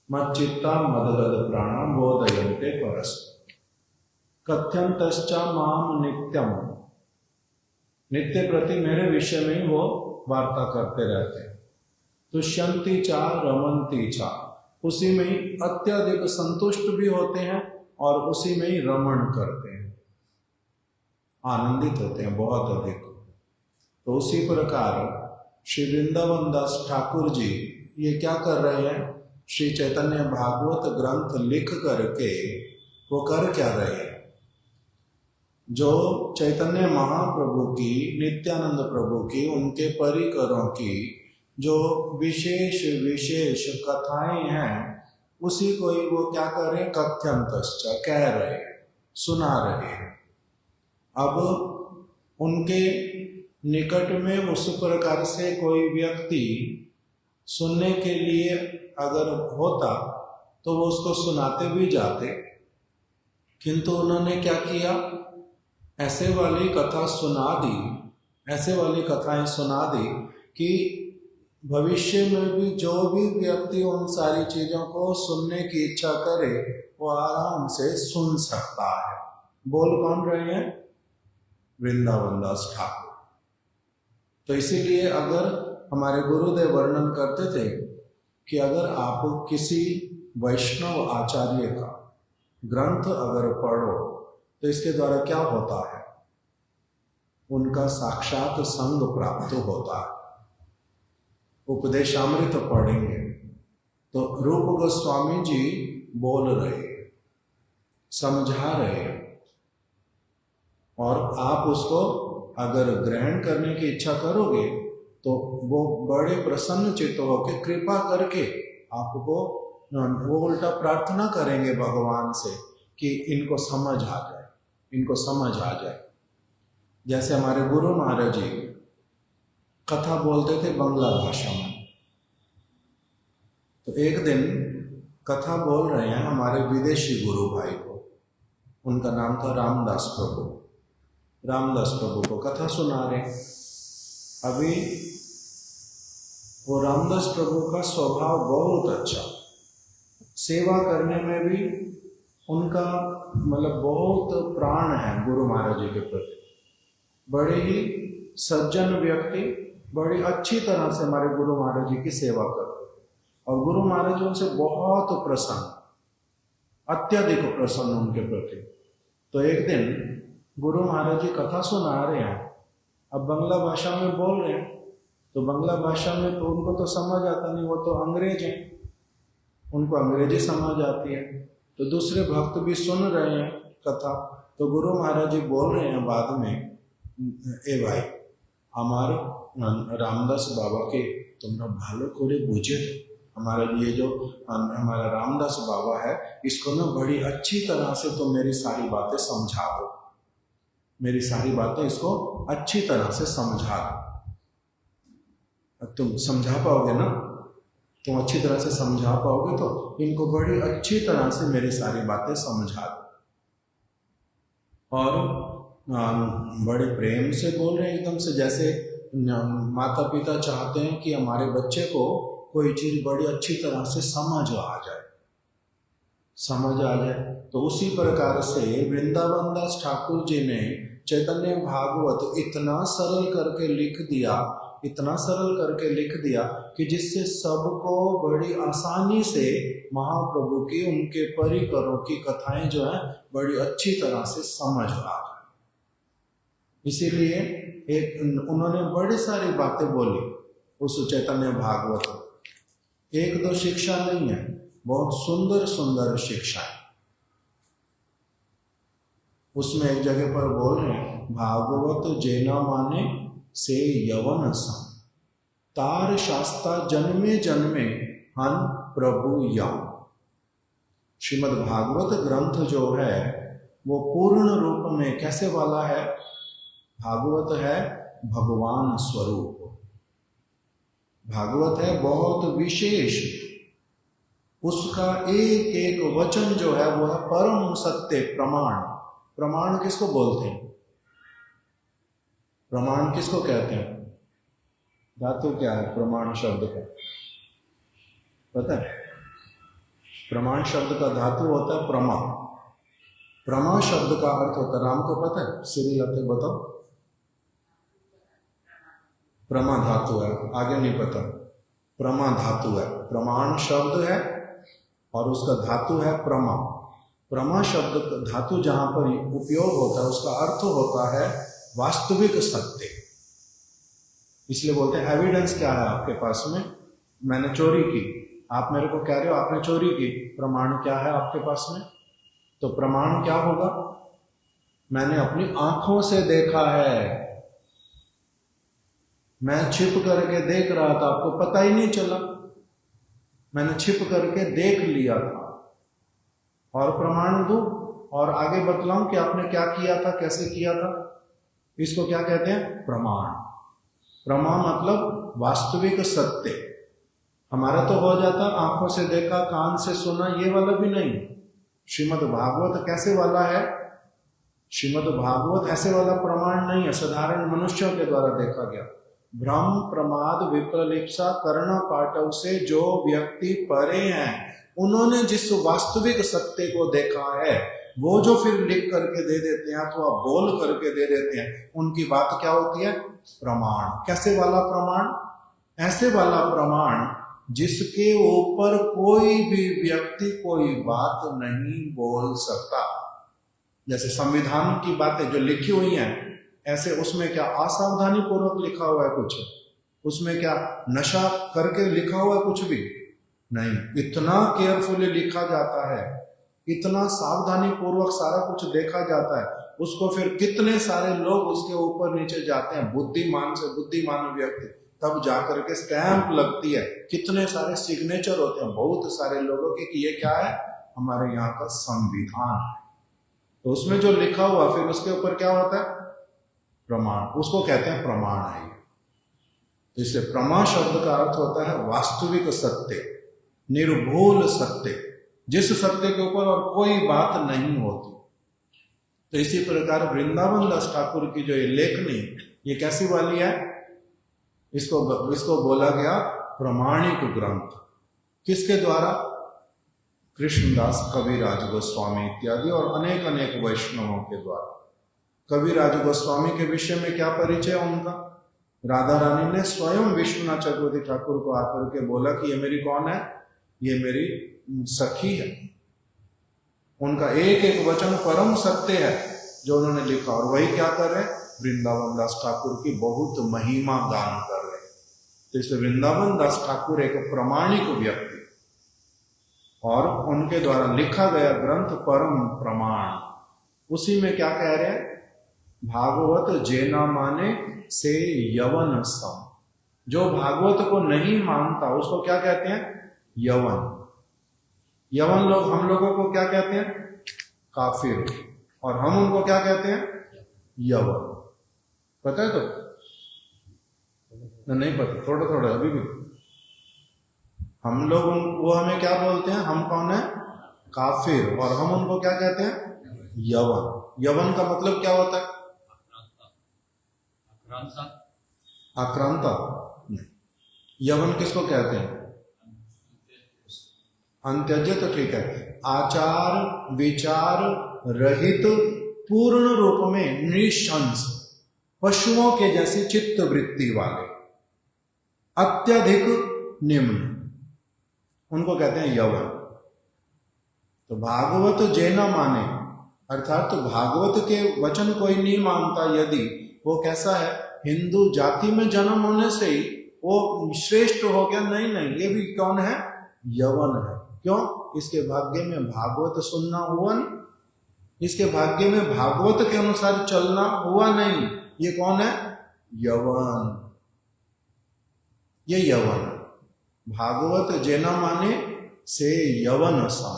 मच्चित्ता मद्गद प्राण बोधयन्ते परस्पर कथ्यन्तश्च माम नित्यम, नित्य प्रति मेरे विषय में ही वो वार्ता करते रहते हैं। तुष्यन्ति च रमन्ति च, उसी में ही अत्यधिक संतुष्ट भी होते हैं और उसी में ही रमण करते हैं, आनंदित होते हैं बहुत अधिक। तो उसी प्रकार श्री वृंदावन दास ठाकुर जी ये क्या कर रहे हैं? श्री चैतन्य भागवत ग्रंथ लिख करके वो कर क्या रहे हैं? जो चैतन्य महाप्रभु की, नित्यानंद प्रभु की, उनके परिकरों की जो विशेष विशेष कथाएं हैं, उसी को ही वो क्या कर रहे हैं? कथ्यन्तश्च, कह रहे हैं, सुना रहे हैं। अब उनके निकट में उस प्रकार से कोई व्यक्ति सुनने के लिए अगर होता तो वो उसको सुनाते भी जाते, किंतु उन्होंने क्या किया? ऐसे वाली कथा सुना दी, ऐसे वाली कथाएं सुना दी कि भविष्य में भी जो भी व्यक्ति उन सारी चीजों को सुनने की इच्छा करे वो आराम से सुन सकता है। बोल कौन रहे हैं? वृंदावन दास ठाकुर। तो इसीलिए अगर हमारे गुरुदेव वर्णन करते थे कि अगर आप किसी वैष्णव आचार्य का ग्रंथ अगर पढ़ो तो इसके द्वारा क्या होता है? उनका साक्षात संग प्राप्त होता है। उपदेशामृत पढ़ेंगे तो रूप गोस्वामी जी बोल रहे, समझा रहे और आप उसको अगर ग्रहण करने की इच्छा करोगे तो वो बड़े प्रसन्न चित्त होकर कृपा करके आपको वो उल्टा प्रार्थना करेंगे भगवान से कि इनको समझ आ जाए, इनको समझ आ जाए। जैसे हमारे गुरु महाराज जी कथा बोलते थे बंगला भाषा में, तो एक दिन कथा बोल रहे हैं हमारे विदेशी गुरु भाई को, उनका नाम था रामदास प्रभु। रामदास प्रभु को कथा सुना रहे। अभी वो रामदास प्रभु का स्वभाव बहुत अच्छा, सेवा करने में भी उनका मतलब बहुत प्राण है गुरु महाराज जी के प्रति। बड़े ही सज्जन व्यक्ति, बड़ी अच्छी तरह से हमारे गुरु महाराज जी की सेवा करते और गुरु महाराज जी उनसे बहुत प्रसन्न, अत्यधिक प्रसन्न उनके प्रति। तो एक दिन गुरु महाराज जी कथा सुना रहे हैं, अब बंगला भाषा में बोल रहे हैं, तो बंगला भाषा में तो उनको तो समझ आता नहीं, वो तो अंग्रेज हैं, उनको अंग्रेजी समझ आती है। तो दूसरे भक्त भी सुन रहे हैं कथा, तो गुरु महाराज जी बोल रहे हैं बाद में, ए भाई हमारे रामदास बाबा के तुमरा भालो करे बुझे, हमारा ये जो हमारा रामदास बाबा है इसको ना बड़ी अच्छी तरह से तुम मेरी सारी बातें समझा दो, मेरी सारी बातें इसको अच्छी तरह से समझा दो। तुम समझा पाओगे ना, तुम अच्छी तरह से समझा पाओगे तो इनको बड़ी अच्छी तरह से मेरी सारी बातें समझा दो। और बड़े प्रेम से बोल रहे हैं एकदम से, जैसे माता पिता चाहते हैं कि हमारे बच्चे को कोई चीज बड़ी अच्छी तरह से समझ आ जाए, समझ आ जाए। तो उसी प्रकार से वृंदावन दास ठाकुर जी ने चैतन्य भागवत इतना सरल करके लिख दिया, इतना सरल करके लिख दिया कि जिससे सबको बड़ी आसानी से महाप्रभु की, उनके परिकरों की कथाएं जो है बड़ी अच्छी तरह से समझ आ जाए। इसीलिए एक उन्होंने बड़ी सारी बातें बोली उस चैतन्य भागवत, एक दो शिक्षा नहीं है, बहुत सुंदर सुंदर शिक्षा है। उसमें एक जगह पर बोल रहे हैं, भागवत जेना माने से यवन सम, तार शास्ता जन्मे जन्मे हन प्रभु यम। श्रीमद् भागवत ग्रंथ जो है वो पूर्ण रूप में कैसे वाला है? भागवत है भगवान स्वरूप, भागवत है बहुत विशेष, उसका एक एक वचन जो है वो है परम सत्य प्रमाण। प्रमाण किसको बोलते हैं? प्रमाण किसको कहते हैं? धातु क्या है प्रमाण शब्द का? पता है? प्रमाण शब्द का धातु होता है प्रमा। प्रमा शब्द का अर्थ होता है, राम को पता है? श्री लते बताओ। प्रमा धातु है, आगे नहीं पता। प्रमा धातु है, प्रमाण शब्द है और उसका धातु है प्रमा। प्रमा शब्द धातु जहां पर उपयोग होता है उसका अर्थ होता है वास्तविक सत्य। इसलिए बोलते हैं एविडेंस क्या है आपके पास में? मैंने चोरी की, आप मेरे को कह रहे हो आपने चोरी की, प्रमाण क्या है आपके पास में? तो प्रमाण क्या होगा? मैंने अपनी आंखों से देखा है, मैं छिप करके देख रहा था, आपको पता ही नहीं चला, मैंने छिप करके देख लिया था। और प्रमाण दूं और आगे बतलाऊं कि आपने क्या किया था, कैसे किया था, इसको क्या कहते हैं? प्रमाण। प्रमा मतलब वास्तविक सत्य। हमारा तो हो जाता आंखों से देखा, कान से सुना, ये वाला भी नहीं। श्रीमद् भागवत कैसे वाला है? श्रीमद् भागवत ऐसे वाला प्रमाण नहीं है, साधारण मनुष्यों के द्वारा देखा गया। भ्रम प्रमाद विप्रलिप्सा कर्ण पाटव से जो व्यक्ति परे हैं, उन्होंने जिस वास्तविक सत्य को देखा है वो जो फिर लिख करके दे देते हैं अथवा बोल करके दे देते हैं, उनकी बात क्या होती है? प्रमाण। कैसे वाला प्रमाण? ऐसे वाला प्रमाण जिसके ऊपर कोई भी व्यक्ति कोई बात नहीं बोल सकता। जैसे संविधान की बातें जो लिखी हुई हैं, ऐसे उसमें क्या असावधानी पूर्वक लिखा हुआ है कुछ? उसमें क्या नशा करके लिखा हुआ है कुछ भी? नहीं। इतना केयरफुली लिखा जाता है, इतना सावधानी पूर्वक सारा कुछ देखा जाता है, उसको फिर कितने सारे लोग उसके ऊपर नीचे जाते हैं, बुद्धिमान से बुद्धिमान व्यक्ति, तब जाकर के स्टैंप लगती है, कितने सारे सिग्नेचर होते हैं बहुत सारे लोगों के कि ये क्या है, हमारे यहाँ का संविधान है। तो उसमें जो लिखा हुआ फिर उसके ऊपर क्या होता है, प्रमाण, उसको कहते हैं प्रमाण है। इससे प्रमा शब्द का अर्थ होता है वास्तविक सत्य, निर्भूल सत्य, जिस सत्य के ऊपर और कोई बात नहीं होती। तो इसी प्रकार वृंदावन दास ठाकुर की जो ये लेखनी, ये कैसी वाली है, इसको बोला गया प्रमाणिक ग्रंथ। किसके द्वारा? कृष्णदास कविराज गोस्वामी इत्यादि और अनेक अनेक वैष्णवों के द्वारा। कविराज गोस्वामी के विषय में क्या परिचय उनका? राधा रानी ने स्वयं विश्वनाथ चक्रवर्ती ठाकुर को आकर के बोला कि ये मेरी कौन है, ये मेरी सखी है। उनका एक एक वचन परम सत्य है जो उन्होंने लिखा, और वही क्या कर रहे हैं, वृंदावन दास ठाकुर की बहुत महिमा गान कर रहे हैं। तो इसलिए वृंदावन दास ठाकुर एक प्रमाणिक व्यक्ति, और उनके द्वारा लिखा गया ग्रंथ परम प्रमाण। उसी में क्या कह रहे हैं, भागवत जेना माने से यवन सम। जो भागवत को नहीं मानता उसको क्या कहते हैं, यवन। यवन लोग हम लोगों को क्या कहते हैं, काफिर, और हम उनको क्या कहते हैं, यवन। पता है? तो नहीं पता, थोड़ा थोड़ा अभी भी हम लोग वो हमें क्या बोलते हैं, हम कौन है, काफिर, और हम उनको क्या कहते हैं, यवन। यवन का मतलब क्या होता है, आक्रांता। यवन किसको कहते हैं, अंत्यज, तो ठीक है, आचार विचार रहित पूर्ण रूप में निशंस, पशुओं के जैसी चित्त वृत्ति वाले, अत्यधिक निम्न, उनको कहते हैं यवन। तो भागवत जेना माने, अर्थात तो भागवत के वचन कोई नहीं मानता, यदि वो कैसा है, हिंदू जाति में जन्म होने से ही वो श्रेष्ठ हो गया, नहीं नहीं, ये भी कौन है, यवन है। क्यों? इसके भाग्य में भागवत सुनना हुआ नहीं, इसके भाग्य में भागवत के अनुसार चलना हुआ नहीं। ये कौन है, यवन। ये यवन। भागवत जेना माने से यवन सा,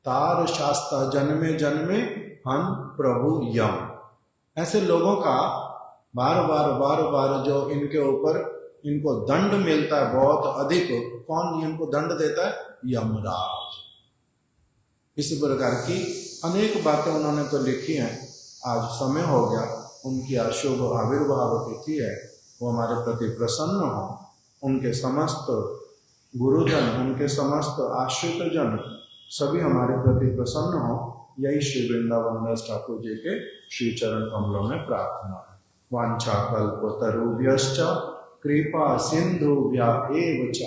तार शास्त्र जन्मे जन्मे हम प्रभु यम। ऐसे लोगों का बार बार जो इनके ऊपर इनको दंड मिलता है बहुत अधिक, कौन इनको दंड देता है, यमराज। इस प्रकार की अनेक बातें उन्होंने तो लिखी हैं। आज समय हो गया, उनकी शुभ आविर्भाव तिथि है, वो हमारे प्रति प्रसन्न हो, उनके समस्त गुरुजन, उनके समस्त आश्रित जन सभी हमारे प्रति प्रसन्न हो, यही श्री वृंदावन दास ठाकुर जी के श्री चरण कमलों में प्रार्थना है। वांछाकल्पतरुभ्यश्च कृपा सिंधुभ्य एव च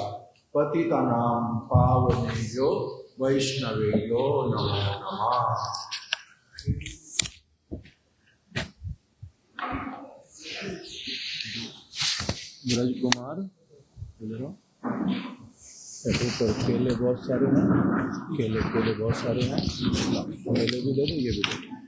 पतितानां पावनेभ्यो वैष्णवेभ्यो नमो नमः। ब्रज कुमार ऊपर केले बहुत सारे हैं, केले बहुत सारे हैं, केले भी दे दो, ये भी दे दो।